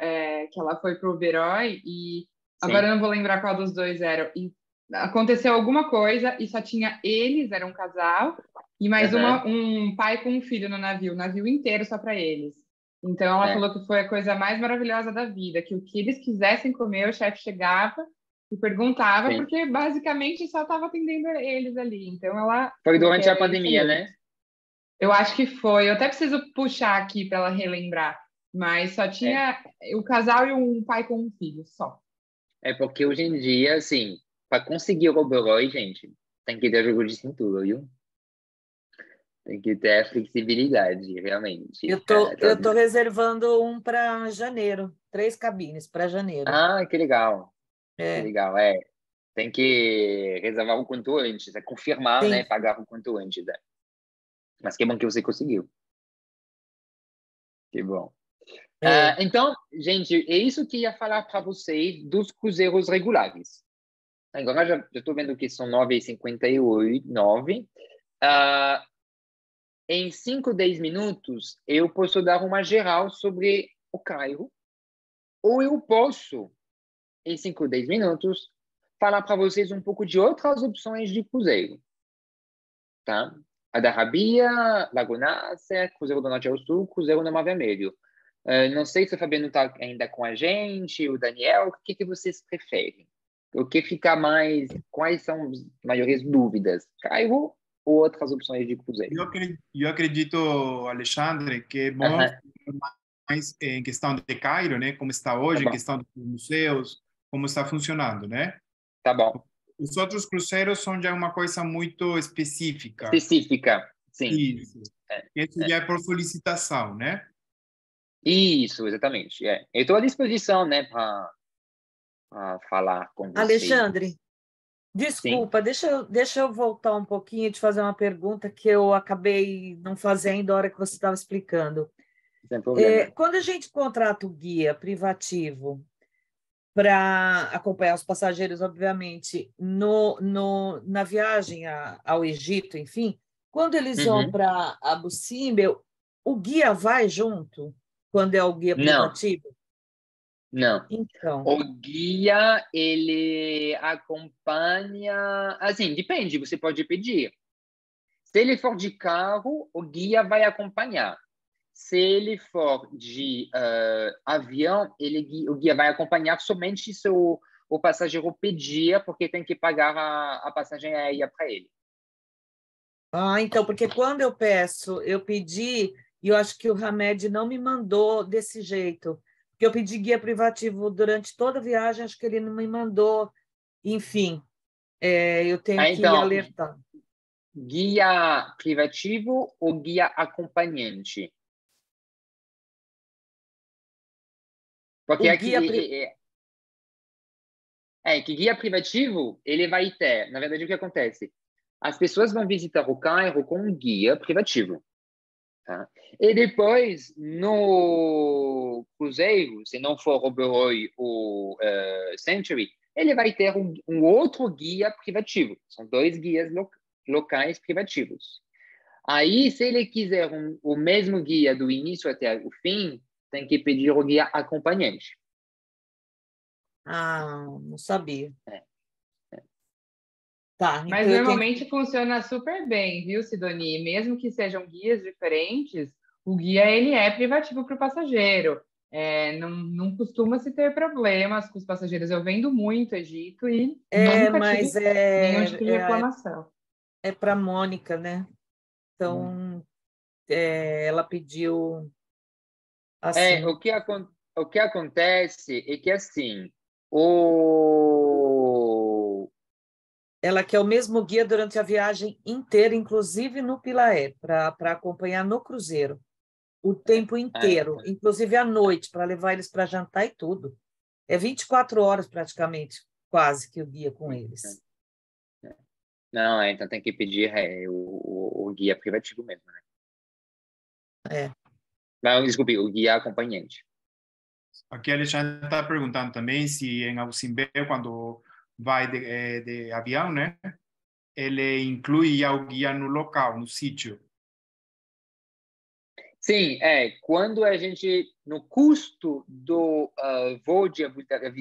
que ela foi para o Oberoi e agora eu não vou lembrar qual dos dois era. E aconteceu alguma coisa e só tinha eles, era um casal, e mais um pai com um filho no navio, o navio inteiro só para eles. Então ela falou que foi a coisa mais maravilhosa da vida, que o que eles quisessem comer, o chefe chegava e perguntava, porque basicamente só estava atendendo eles ali. Então ela... Foi durante a pandemia, né? Eu acho que foi. Eu até preciso puxar aqui para ela relembrar. Mas só tinha o casal e um pai com um filho, só. É porque hoje em dia, assim, para conseguir o Oberoi, gente, tem que ter jogo de cintura, viu? Tem que ter flexibilidade, realmente. Eu tô reservando um para janeiro, 3 cabines para janeiro. Ah, que legal. Que legal, Tem que reservar o quanto antes, confirmar, né? Pagar o quanto antes, né? Mas que bom que você conseguiu. Que bom. Então, gente, é isso que eu ia falar para vocês dos cruzeiros regulares. Agora já estou vendo que são 9h58. Em 5, 10 minutos, eu posso dar uma geral sobre o Cairo, ou eu posso, em 5, 10 minutos, falar para vocês um pouco de outras opções de cruzeiro. Tá? A da Rabia, Lago Nasser, Cruzeiro do Norte ao Sul, Cruzeiro do Mar Vermelho. Não sei se o Fabiano está ainda com a gente, o Daniel, o que vocês preferem? O que fica mais... Quais são as maiores dúvidas? Cairo ou outras opções de cruzeiro? Eu acredito, Alexandre, que é bom mais em questão de Cairo, né? Como está hoje, em questão dos museus, como está funcionando, né? Tá bom. Os outros cruzeiros são já uma coisa muito específica. Específica, sim. Isso. Isso já é por solicitação, né? Isso, exatamente. Eu estou à disposição, né, para falar com você. Alexandre, desculpa, deixa eu voltar um pouquinho e te fazer uma pergunta que eu acabei não fazendo na hora que você estava explicando. Sem problema. Quando a gente contrata o guia privativo para acompanhar os passageiros, obviamente, na viagem ao Egito, enfim, quando eles vão para Abu Simbel, o guia vai junto quando é o guia privativo? Não. Então. O guia, ele acompanha... Assim, depende, você pode pedir. Se ele for de carro, o guia vai acompanhar. Se ele for de avião, o guia vai acompanhar somente se o passageiro pedir, porque tem que pagar a passagem aérea para ele. Então, porque quando eu pedi, e eu acho que o Hamed não me mandou desse jeito, porque eu pedi guia privativo durante toda a viagem, acho que ele não me mandou, enfim, eu tenho que alertar. Guia privativo ou guia acompanhante? Porque que guia privativo, ele vai ter, na verdade, o que acontece? As pessoas vão visitar o Cairo com um guia privativo. Tá? E depois, no cruzeiro, se não for o Oberoi ou Century, ele vai ter um outro guia privativo. São 2 guias locais privativos. Aí, se ele quiser o mesmo guia do início até o fim, tem que pedir o guia acompanhante. Não sabia. Tá, mas normalmente funciona super bem, viu, Sidoni? Mesmo que sejam guias diferentes, o guia ele é privativo para o passageiro. Não costuma se ter problemas com os passageiros. Eu vendo muito Egito e nunca tive nenhum tipo de reclamação. É para a Mônica, né? Então, ela pediu assim. O que acontece é que, assim, ela quer o mesmo guia durante a viagem inteira, inclusive no Pilaé, para acompanhar no cruzeiro. O tempo inteiro, inclusive à noite, para levar eles para jantar e tudo. É 24 horas praticamente, quase, que o guia com eles. Não, então tem que pedir o guia privativo mesmo, né? Não, desculpe, o guia acompanhante. Aqui a Alexandre está perguntando também se em Abu Simbel, quando vai de avião, né? Ele inclui já o guia no local, no sítio. Sim, quando a gente, no custo do voo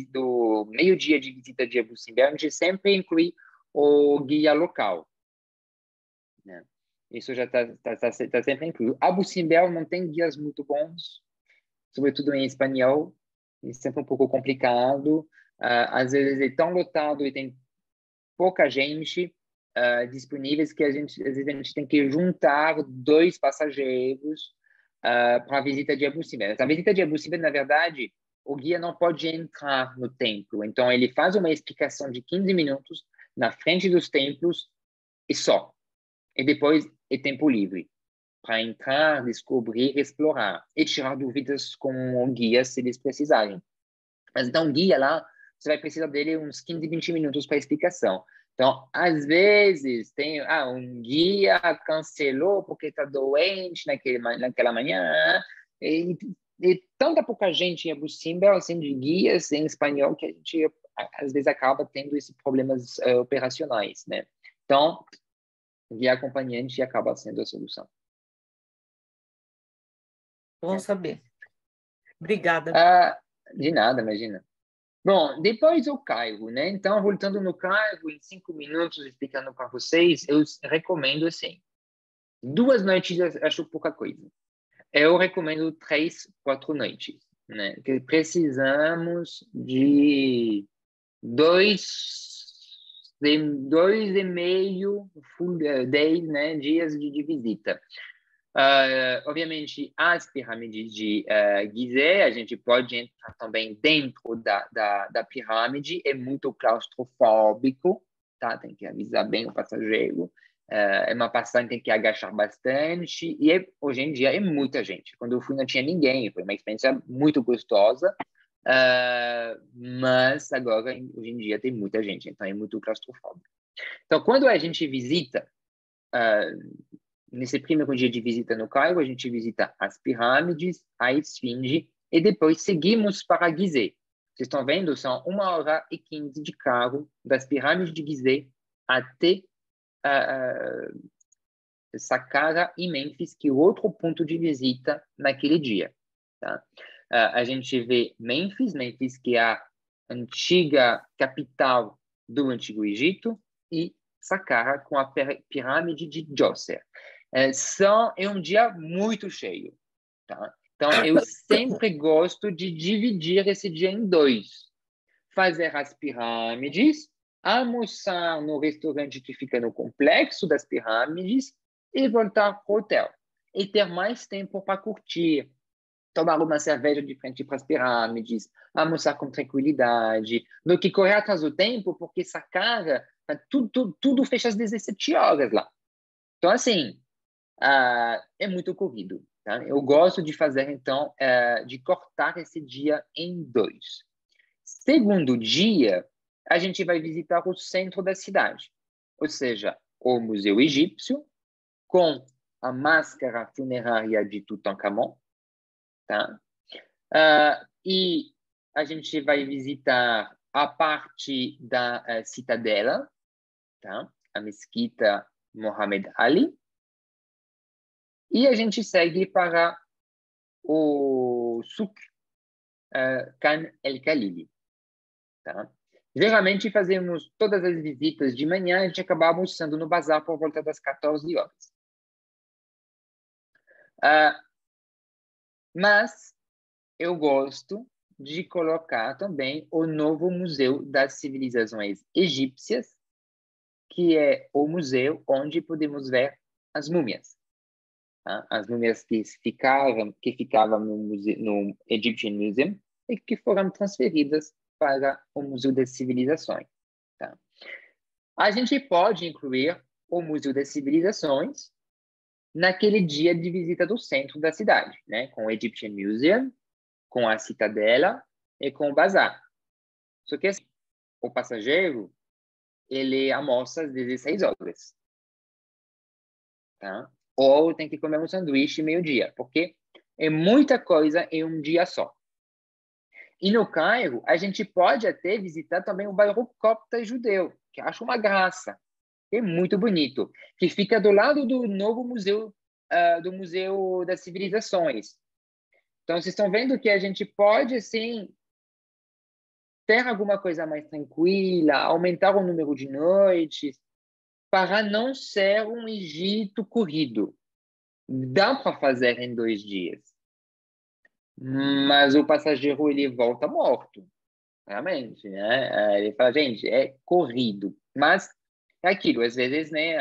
do meio-dia de visita de Abu Simbel, a gente sempre inclui o guia local, né? Isso já está sempre incluído. Abu Simbel não tem guias muito bons, sobretudo em espanhol, é sempre um pouco complicado. Às vezes é tão lotado e tem pouca gente disponíveis que às vezes a gente tem que juntar 2 passageiros para a visita de Abu Simbel. A visita de Abu Simbel, na verdade, o guia não pode entrar no templo. Então, ele faz uma explicação de 15 minutos na frente dos templos e só. E depois é tempo livre para entrar, descobrir, explorar e tirar dúvidas com o guia se eles precisarem. Mas então, o guia lá, você vai precisar dele uns 15, 20 minutos para explicação. Então, às vezes, tem um guia cancelou porque está doente naquela manhã, e tanta pouca gente em Abu Simbel, assim, de guias em espanhol, que a gente, às vezes, acaba tendo esses problemas operacionais, né? Então, o guia acompanhante acaba sendo a solução. Bom saber. Obrigada. De nada, imagina. Bom, depois o Cairo, né? Então, voltando no Cairo, em 5 minutos, explicando para vocês, eu recomendo, assim, 2 noites eu acho pouca coisa. Eu recomendo 3, 4 noites, né? Que precisamos de 2,5 full days, né? Dias de visita. Obviamente, as pirâmides de Gizeh, a gente pode entrar também dentro da pirâmide, é muito claustrofóbico, tá? Tem que avisar bem o passageiro. É uma passagem que tem que agachar bastante, e hoje em dia é muita gente. Quando eu fui, não tinha ninguém, foi uma experiência muito gostosa, mas agora, hoje em dia, tem muita gente, então é muito claustrofóbico. Então, quando a gente visita nesse primeiro dia de visita no Cairo, a gente visita as pirâmides, a Esfinge, e depois seguimos para Gizeh. Vocês estão vendo? São 1h15 de carro das pirâmides de Gizeh até Saqqara e Mênfis, que é outro ponto de visita naquele dia. Tá? A gente vê Mênfis, que é a antiga capital do Antigo Egito, e Saqqara, com a pirâmide de Djoser. É um dia muito cheio. Tá? Então, eu sempre gosto de dividir esse dia em 2. Fazer as pirâmides, almoçar no restaurante que fica no complexo das pirâmides e voltar para o hotel. E ter mais tempo para curtir, tomar uma cerveja de frente para as pirâmides, almoçar com tranquilidade, do que correr atrás do tempo, porque Saqqara, tudo fecha às 17 horas lá. Então, assim, é muito corrido. Tá? Eu gosto de fazer, então, de cortar esse dia em 2. Segundo dia, a gente vai visitar o centro da cidade, ou seja, o Museu Egípcio, com a máscara funerária de Tutankhamon, tá? E a gente vai visitar a parte da Citadela, tá? A Mesquita Mohammed Ali, e a gente segue para o Souk Khan El-Khalili. Tá? Geralmente fazemos todas as visitas de manhã, a gente acaba almoçando no bazar por volta das 14 horas. Mas eu gosto de colocar também o novo Museu das Civilizações Egípcias, que é o museu onde podemos ver as múmias. Tá? As múmias que ficavam no Egyptian Museum e que foram transferidas para o Museu das Civilizações. Tá? A gente pode incluir o Museu das Civilizações naquele dia de visita do centro da cidade, né? Com o Egyptian Museum, com a Citadela e com o Bazar. Só que assim, o passageiro, ele almoça às 16 horas. Tá? ou tem que comer um sanduíche meio-dia, porque é muita coisa em um dia só. E no Cairo, a gente pode até visitar também o bairro copta judeu, que eu acho uma graça. É muito bonito, que fica do lado do novo museu, do Museu das Civilizações. Então, vocês estão vendo que a gente pode, assim, ter alguma coisa mais tranquila, aumentar o número de noites, para não ser um Egito corrido. Dá para fazer em 2 dias. Mas o passageiro, ele volta morto, realmente, né? Ele fala, gente, é corrido. Mas é aquilo, às vezes, né?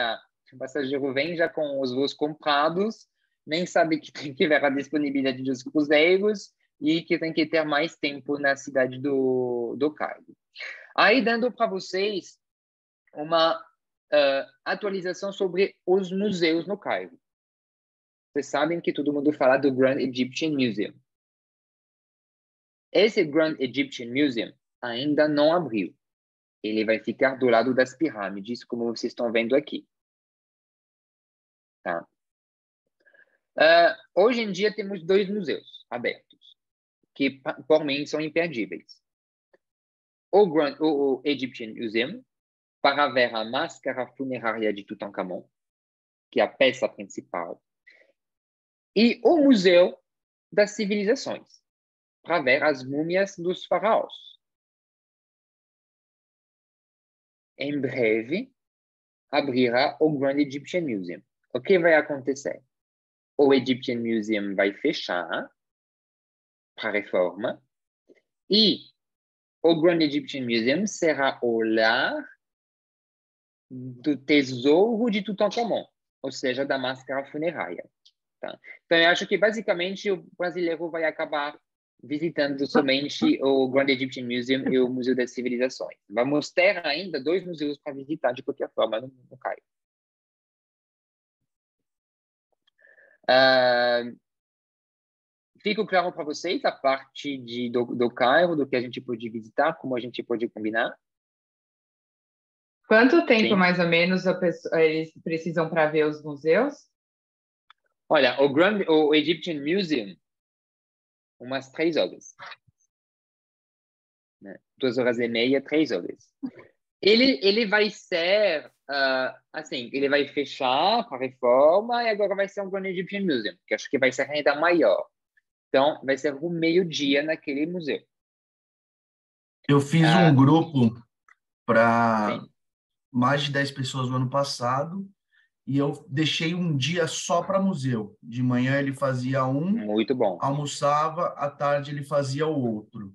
O passageiro vem já com os voos comprados, nem sabe que tem que ver a disponibilidade dos cruzeiros e que tem que ter mais tempo na cidade do Cairo. Aí, dando para vocês uma atualização sobre os museus no Cairo. Vocês sabem que todo mundo fala do Grand Egyptian Museum. Esse Grand Egyptian Museum ainda não abriu. Ele vai ficar do lado das pirâmides, como vocês estão vendo aqui. Tá? Hoje em dia temos 2 museus abertos, que por mim são imperdíveis. O Egyptian Museum, para ver a máscara funerária de Tutankhamon, que é a peça principal, e o Museu das Civilizações, para ver as múmias dos faraós. Em breve, abrirá o Grand Egyptian Museum. O que vai acontecer? O Egyptian Museum vai fechar para reforma e o Grand Egyptian Museum será o lar do tesouro de Tutankhamon, ou seja, da máscara funerária. Tá? Então, eu acho que, basicamente, o brasileiro vai acabar visitando somente o Grand Egyptian Museum e o Museu das Civilizações. Vamos ter ainda 2 museus para visitar, de qualquer forma, no Cairo. Fica claro para vocês a parte do Cairo, do que a gente pode visitar, como a gente pode combinar? Quanto tempo, Sim. mais ou menos, eles precisam para ver os museus? Olha, o Egyptian Museum, umas 3 horas. Né? 2h30, 3 horas. Ele vai ser, assim, ele vai fechar a reforma e agora vai ser um Grand Egyptian Museum, que acho que vai ser ainda maior. Então, vai ser o meio-dia naquele museu. Eu fiz um grupo para Sim. mais de 10 pessoas no ano passado e eu deixei um dia só para museu. De manhã ele fazia um, Muito bom. almoçava, à tarde ele fazia o outro.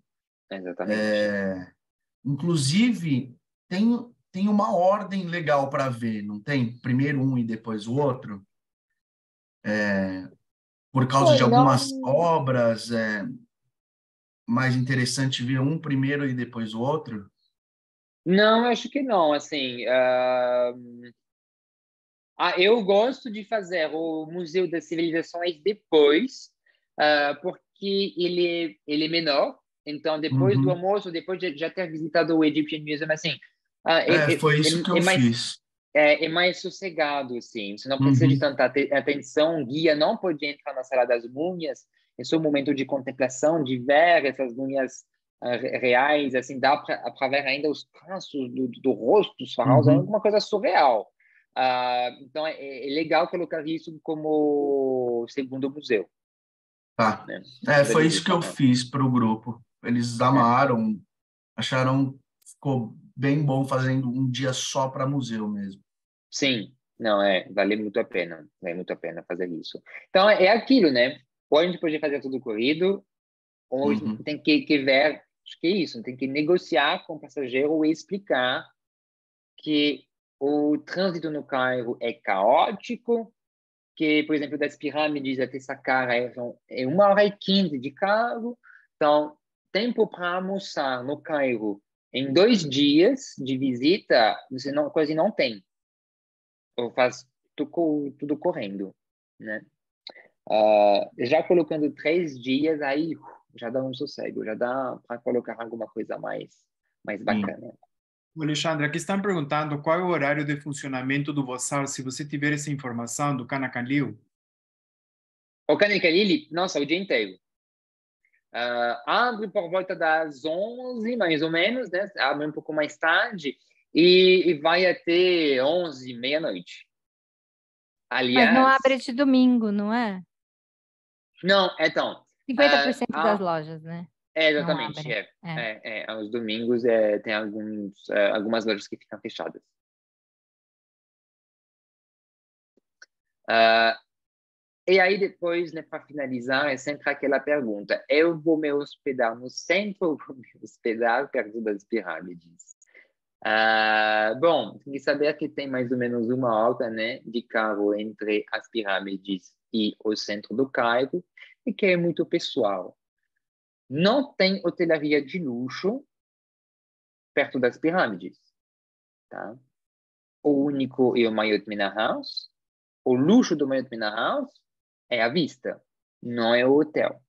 Exatamente. Inclusive, tem uma ordem legal para ver, não tem? Primeiro um e depois o outro? Por causa de algumas obras, é mais interessante ver um primeiro e depois o outro? Não, acho que não. Assim, eu gosto de fazer o Museu das Civilizações depois, porque ele é menor. Então, depois do almoço, depois de já ter visitado o Egyptian Museum, assim, Foi isso que eu fiz. é mais sossegado, assim. Você não precisa de tanta atenção. O guia não pode entrar na sala das múmias. É só um momento de contemplação, de ver essas múmias reais, assim, dá para ver ainda os traços do rosto dos faraós, é uma coisa surreal. Então, é legal colocar isso como segundo museu. Tá. Né? Foi isso que eu fiz para o grupo. Eles amaram, acharam ficou bem bom fazendo um dia só para museu mesmo. Sim, não, vale muito a pena fazer isso. Então, é aquilo, né? Ou a gente pode fazer tudo corrido, ou a gente tem que ver, acho que é isso, tem que negociar com o passageiro e explicar que o trânsito no Cairo é caótico, que, por exemplo, das pirâmides até Saqqara é 1h15 de carro. Então, tempo para almoçar no Cairo em 2 dias de visita, você quase não tem. Ou faz tudo correndo, né? Já colocando 3 dias, aí já dá um sossego, já dá para colocar alguma coisa mais bacana. Alexandre, aqui estão perguntando qual é o horário de funcionamento do Vossal, se você tiver essa informação do Canacanlil. O Canacanlil, nossa, o dia inteiro. Abre por volta das 11, mais ou menos, né? Abre um pouco mais tarde e vai até 11, meia-noite. Mas não Aliás, abre de domingo, não é? não, então, 50% das lojas, né? Não exatamente, abrem. aos domingos tem algumas lojas que ficam fechadas. E aí depois, né, para finalizar, é sempre aquela pergunta: eu vou me hospedar no centro ou vou me hospedar perto das pirâmides? Bom, tem que saber que tem mais ou menos 1 hora, né, de carro entre as pirâmides e o centro do Cairo, e que é muito pessoal. Não tem hotelaria de luxo perto das pirâmides, tá? O único é o Marriott Mina House. O luxo do Marriott Mina House é a vista, não é o hotel.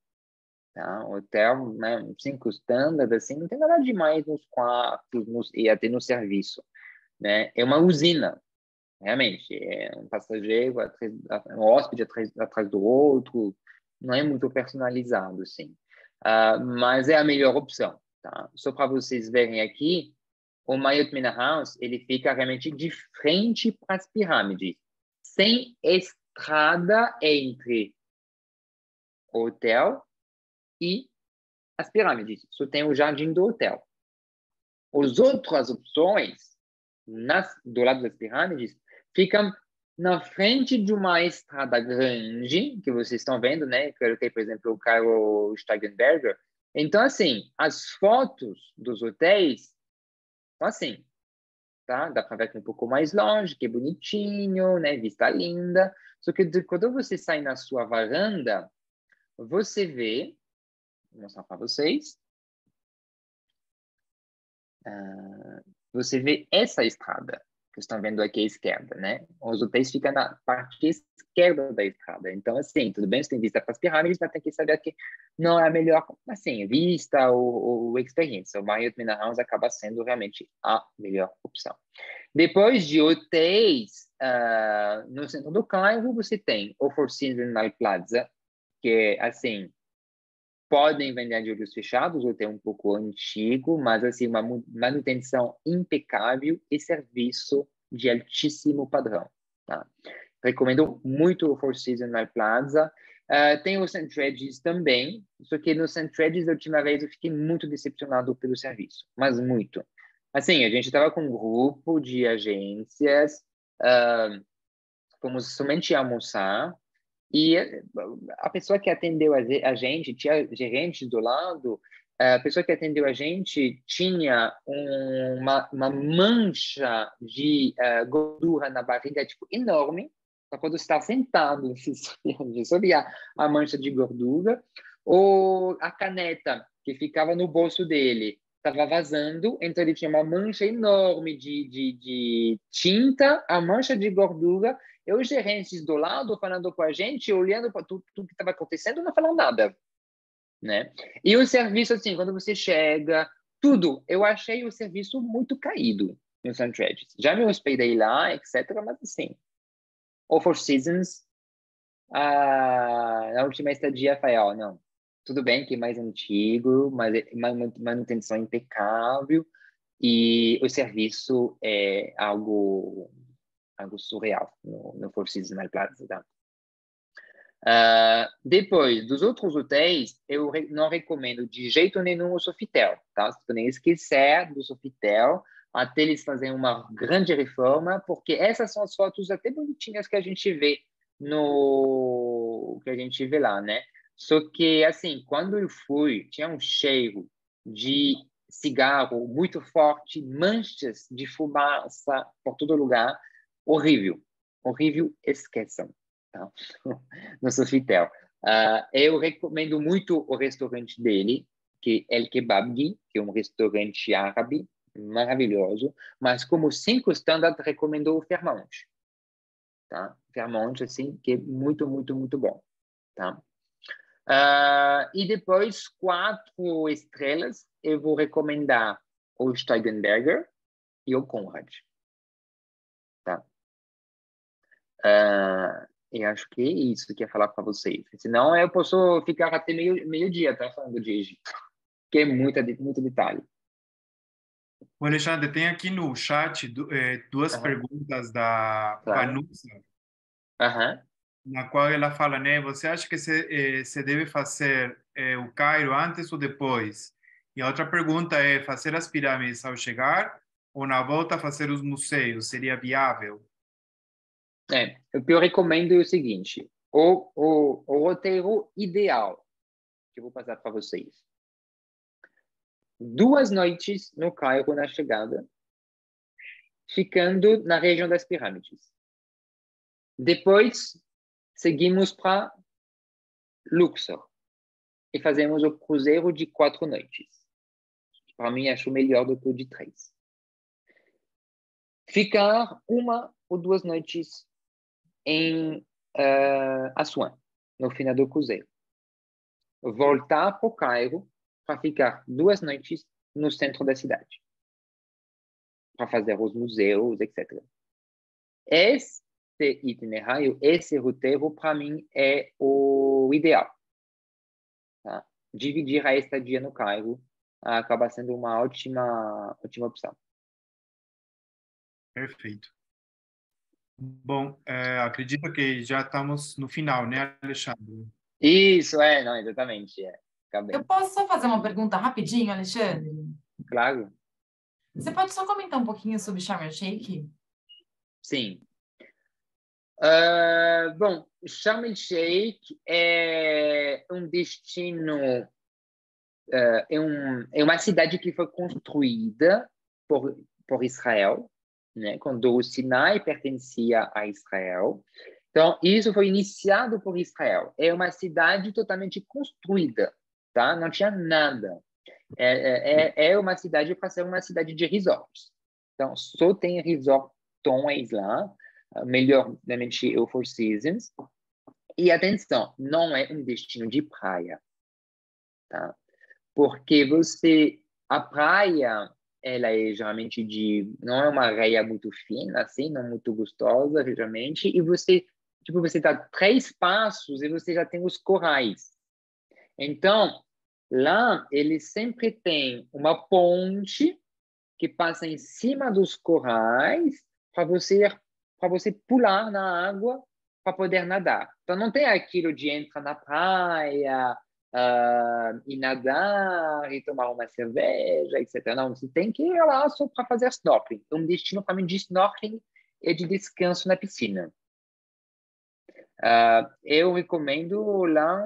Tá? O hotel, né, 5 estrelas, assim, não tem nada demais nos quartos e até no serviço. Né? É uma usina, realmente. É um passageiro, um hóspede atrás do outro, não é muito personalizado, assim. Mas é a melhor opção. Tá? Só para vocês verem aqui, o Marriott Mina House, ele fica realmente de frente para as pirâmides, sem estrada entre o hotel e as pirâmides. Só tem o jardim do hotel. As outras opções, do lado das pirâmides, ficam na frente de uma estrada grande, que vocês estão vendo, né? Que eu tenho, por exemplo, o Cairo Steigenberger. Então, assim, as fotos dos hotéis são assim, tá? Dá para ver que é um pouco mais longe, que é bonitinho, né? Vista linda. Só que quando você sai na sua varanda, você vê, vou mostrar para vocês, você vê essa estrada que estão vendo aqui à esquerda, né? Os hotéis ficam na parte esquerda da estrada. Então, assim, tudo bem, você tem vista para as pirâmides, mas tem que saber que não é a melhor, assim, vista ou experiência. O Marriott Mina House acaba sendo realmente a melhor opção. Depois de hotéis, no centro do Cairo, você tem o Four Seasons Night Plaza, que é, assim, podem vender de olhos fechados, ou ter um pouco antigo, mas assim, uma manutenção impecável e serviço de altíssimo padrão. Tá? Recomendo muito o Four Seasons Night Plaza. Tem o St. Regis também, só que no St. Regis, a última vez, eu fiquei muito decepcionado pelo serviço, mas muito. Assim, a gente estava com um grupo de agências, fomos somente almoçar, e a pessoa que atendeu a gente, tinha gerente do lado, a pessoa que atendeu a gente tinha uma mancha de gordura na barriga, tipo, enorme, para quando está sentado, só via a mancha de gordura, ou a caneta que ficava no bolso dele estava vazando, então ele tinha uma mancha enorme de tinta, a mancha de gordura, e os gerentes do lado falando com a gente, olhando para tudo que estava acontecendo, não falando nada, né? E o serviço, assim, quando você chega, tudo, eu achei o serviço muito caído no St. Regis. Já me hospedei lá, etc., mas assim, o Four Seasons, na última estadia, falei, não, tudo bem que é mais antigo, mas manutenção impecável, e o serviço é algo surreal no Four Seasons Night Plaza. Tá? Depois, dos outros hotéis, eu não recomendo de jeito nenhum o Sofitel. Tá? Você nem esquecer do Sofitel até eles fazerem uma grande reforma, porque essas são as fotos até bonitinhas que a gente vê lá, né? Só que, assim, quando eu fui, tinha um cheiro de cigarro muito forte, manchas de fumaça por todo lugar, horrível, horrível, esqueçam, tá? No Sofitel. Eu recomendo muito o restaurante dele, que é El Kebabgi, que é um restaurante árabe, maravilhoso, mas como 5 estrelas, recomendo o Fairmont, tá? Fairmont, assim, que é muito, muito, muito bom, tá? E depois, 4 estrelas, eu vou recomendar o Steigenberger, e o Conrad. Tá? E acho que é isso que eu ia falar para vocês. Senão eu posso ficar até meio-dia, tá? Falando de Egito. Que é muito detalhe. O Alexandre, tem aqui no chat duas perguntas da Claro. Vanusa, Aham. na qual ela fala, né? Você acha que se deve fazer o Cairo antes ou depois? E a outra pergunta é fazer as pirâmides ao chegar ou na volta fazer os museus? Seria viável? O que eu recomendo é o seguinte: o roteiro ideal que eu vou passar para vocês. 2 noites no Cairo na chegada, ficando na região das pirâmides. Depois, seguimos para Luxor e fazemos o cruzeiro de 4 noites. Para mim, acho melhor do que o de 3. Ficar 1 ou 2 noites em Assuan, no final do cruzeiro. Voltar para o Cairo para ficar 2 noites no centro da cidade, para fazer os museus, etc. Esse itinerário, esse roteiro, para mim, é o ideal. Tá? Dividir a estadia no Cairo acaba sendo uma ótima opção. Perfeito. Bom, acredito que já estamos no final, né, Alexandre? Isso, não, exatamente. Eu posso só fazer uma pergunta rapidinho, Alexandre? Claro. Você pode só comentar um pouquinho sobre Sharm el-Sheikh? Sim. Bom, Sharm el-Sheikh é um destino, é uma cidade que foi construída por Israel, né? Quando o Sinai pertencia a Israel. Então, isso foi iniciado por Israel. É uma cidade totalmente construída, tá? Não tinha nada. É uma cidade para ser uma cidade de resorts. Então, só tem resortões lá, melhor, realmente, o Four Seasons. E atenção, não é um destino de praia, tá? Porque a praia, ela é geralmente não é uma areia muito fina, assim, não muito gostosa, geralmente, e você dá 3 passos e você já tem os corais. Então, lá, eles sempre têm uma ponte que passa em cima dos corais para você pular na água para poder nadar. Então, não tem aquilo de entrar na praia e nadar e tomar uma cerveja, etc. Não, você tem que ir lá só para fazer snorkeling. Um destino para mim de snorkeling e de descanso na piscina. Eu recomendo lá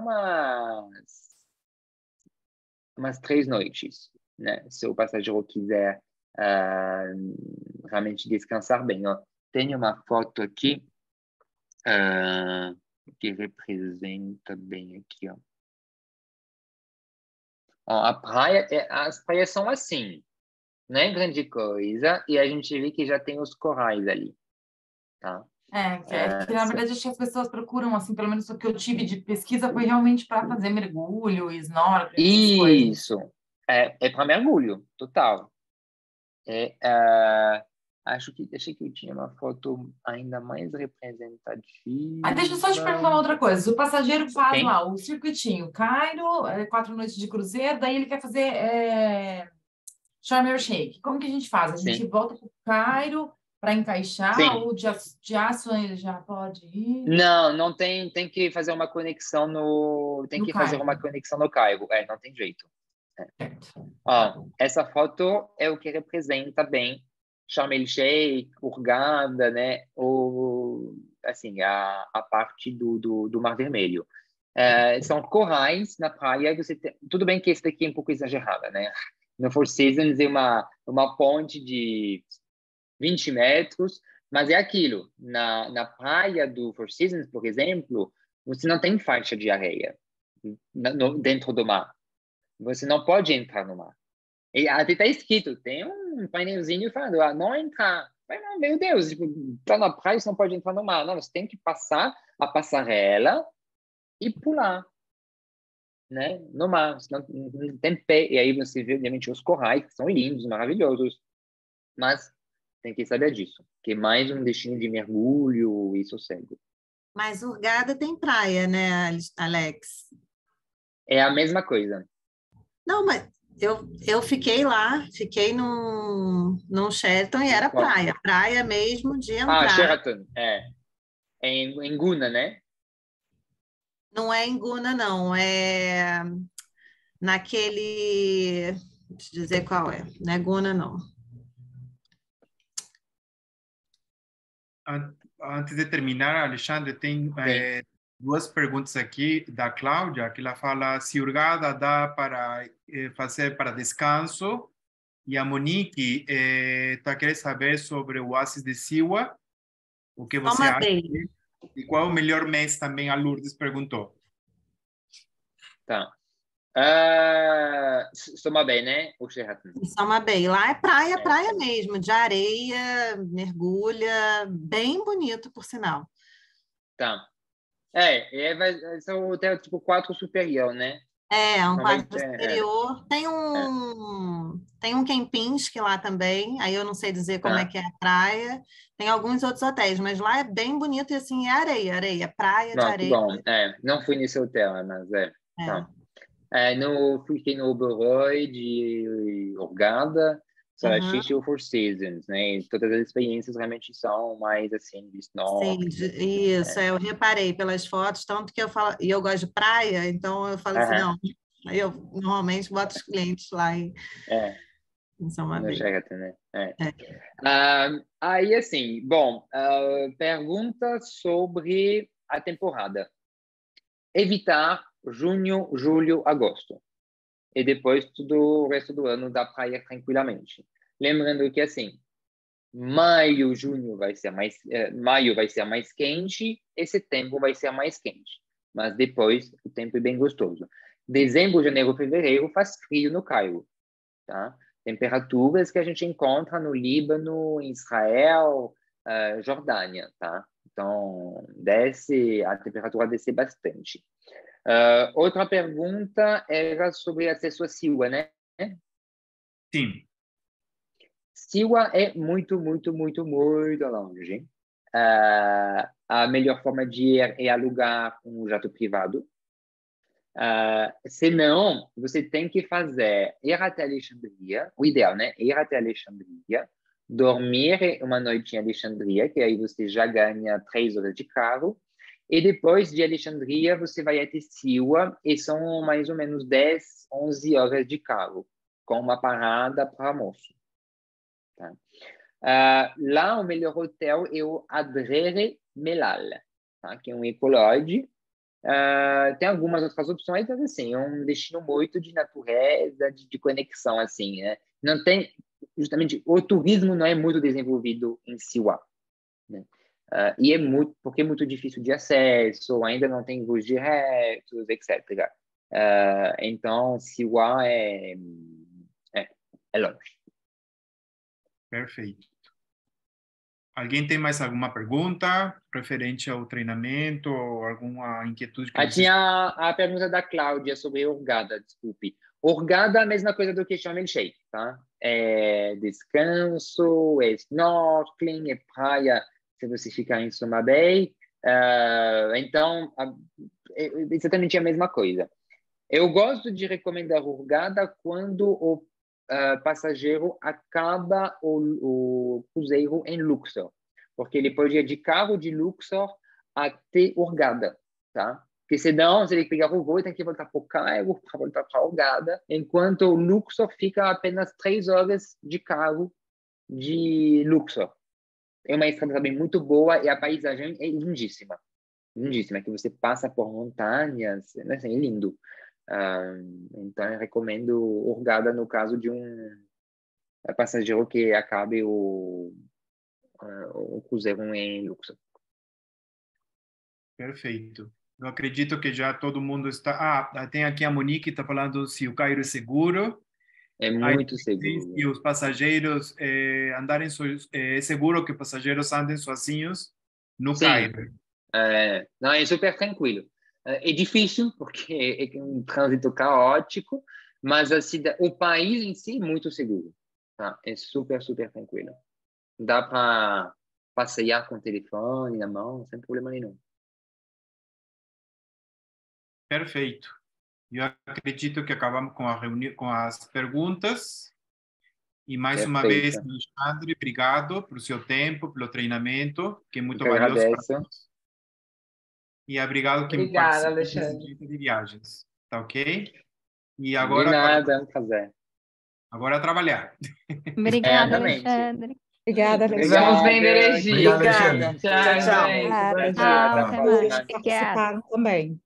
umas 3 noites, né? Se o passageiro quiser realmente descansar bem. Ó. Tenho uma foto aqui que representa bem aqui, ó. Ó, as praias são assim, não é grande coisa, e a gente vê que já tem os corais ali, tá? Que na verdade acho que as pessoas procuram, assim, pelo menos o que eu tive de pesquisa foi realmente para fazer mergulho, snorkeling, essas coisas. Isso, é para mergulho, total. Achei que eu tinha uma foto ainda mais representativa. Deixa eu só te perguntar uma outra coisa. Se o passageiro faz lá o circuitinho, Cairo, 4 noites de cruzeiro, daí ele quer fazer Sharm el-Sheikh. Como que a gente faz? A gente volta para o Cairo para encaixar, ou de Assuan ele já pode ir? Não tem que fazer uma conexão fazer uma conexão no Cairo. Não tem jeito. Essa foto é o que representa bem Sharm el-Sheikh, Hurghada, né? Assim, a parte do Mar Vermelho. São corais na praia. Tudo bem que esse daqui é um pouco exagerada, né? No Four Seasons é uma ponte de 20 metros, mas é aquilo. Na praia do Four Seasons, por exemplo, você não tem faixa de areia dentro do mar. Você não pode entrar no mar. E até está escrito, tem um painelzinho falando, não entrar. Mas, meu Deus, tá na praia, você não pode entrar no mar. Não, você tem que passar a passarela e pular, né, no mar. Senão não tem pé. E aí você vê, obviamente, os corais, que são lindos, maravilhosos. Mas Tem que saber disso, que é mais um destino de mergulho e sossego. Mas Hurghada tem praia, né, Alex? É a mesma coisa. Não, mas eu fiquei lá, fiquei num Sheraton e era praia mesmo de entrar. Sheraton, é em Guna, né? Não é em Guna, não, é naquele, deixa eu dizer qual é, não é Guna, não. Antes de terminar, Alexandre, tem duas perguntas aqui da Cláudia, que ela fala se Hurghada dá para fazer para descanso, e a Monique está querendo saber sobre o Oásis de Siwa, o que você acha, e qual é o melhor mês também, a Lourdes perguntou. Tá. Soma Bay, né? O Sheraton. Soma Bay. Lá é praia mesmo, de areia, mergulha, bem bonito, por sinal. Tá. Vai ser um hotel tipo 4 superior, né? É, um 4 superior. Tem um Kempinski lá também, aí eu não sei dizer como é que é a praia. Tem alguns outros hotéis, mas lá é bem bonito e assim, é areia, praia de areia. Bom, não fui nesse hotel, mas tá. Fiquei no Oberoi de Hurghada, Salachiche ou Four Seasons, né? E todas as experiências realmente são mais assim, de snorkeling. Isso, eu reparei pelas fotos, tanto que eu falo, e eu gosto de praia, então eu falo assim, não, eu normalmente boto os clientes lá em São Mabel. Né? Aí, assim, pergunta sobre a temporada. Evitar junho, julho, agosto. E depois todo o resto do ano dá para ir tranquilamente. Lembrando que, assim, maio vai ser mais quente e setembro vai ser mais quente. Mas depois o tempo é bem gostoso. Dezembro, janeiro, fevereiro faz frio no Cairo, tá? Temperaturas que a gente encontra no Líbano, em Israel, Jordânia, tá? Então, a temperatura desce bastante. Outra pergunta era sobre acesso a Siwa, né? Sim. Siwa é muito, muito, muito, muito longe. A melhor forma de ir é alugar um jato privado. Se não, você tem que ir até Alexandria. O ideal, né? Ir até Alexandria, dormir uma noite em Alexandria, que aí você já ganha 3 horas de carro. E depois de Alexandria, você vai até Siwa, e são mais ou menos 10, 11 horas de carro, com uma parada para almoço. Tá? Lá, o melhor hotel é o Adrere Melal, tá? Que é um ecolodge. Tem algumas outras opções, mas assim, é um destino muito de natureza, de conexão, assim, né? Não tem, justamente, o turismo não é muito desenvolvido em Siwa, né? E porque é muito difícil de acesso, ainda não tem voos diretos, etc. Então, Siwa é longe. Perfeito. Alguém tem mais alguma pergunta referente ao treinamento ou alguma inquietude? Tinha a pergunta da Cláudia sobre Hurghada, desculpe. Hurghada é a mesma coisa do que Sharm el-Sheikh, tá? É descanso, é snorkeling, é praia se você ficar em Soma Bay. Então, é exatamente a mesma coisa. Eu gosto de recomendar Hurghada quando o passageiro acaba o cruzeiro em Luxor, porque ele pode ir de carro de Luxor até Hurghada, tá? Porque senão você tem que pegar o voo e tem que voltar para o Cairo para voltar para Hurghada, enquanto o Luxor fica apenas 3 horas de carro de Luxor. É uma estrada também muito boa e a paisagem é lindíssima. Lindíssima, que você passa por montanhas, assim, é lindo. Então, eu recomendo Hurghada no caso de um passageiro que acabe o cruzeiro em Luxor. Perfeito. Eu acredito que já todo mundo está... tem aqui a Monique, que está falando se o Cairo é seguro. É muito seguro. E os passageiros é seguro que os passageiros andem sozinhos no Cairo. Não, é super tranquilo. É difícil, porque é um trânsito caótico, mas o país em si é muito seguro. Tá? É super, super tranquilo. Dá para passear com o telefone na mão, sem problema nenhum. Perfeito. Eu acredito que acabamos com a reunião, com as perguntas. E mais uma vez, Alexandre, obrigado pelo seu tempo, pelo treinamento, que é muito valioso para nós. E obrigado quem participa desse tipo de viagens. Tá ok? E agora... De nada, é um prazer. Agora a trabalhar. Obrigada, Alexandre. Obrigada, Alexandre. Vamos vendo energia. Obrigado, Alexandre. Tchau, gente. Tchau, até mais. Obrigada. Participaram também.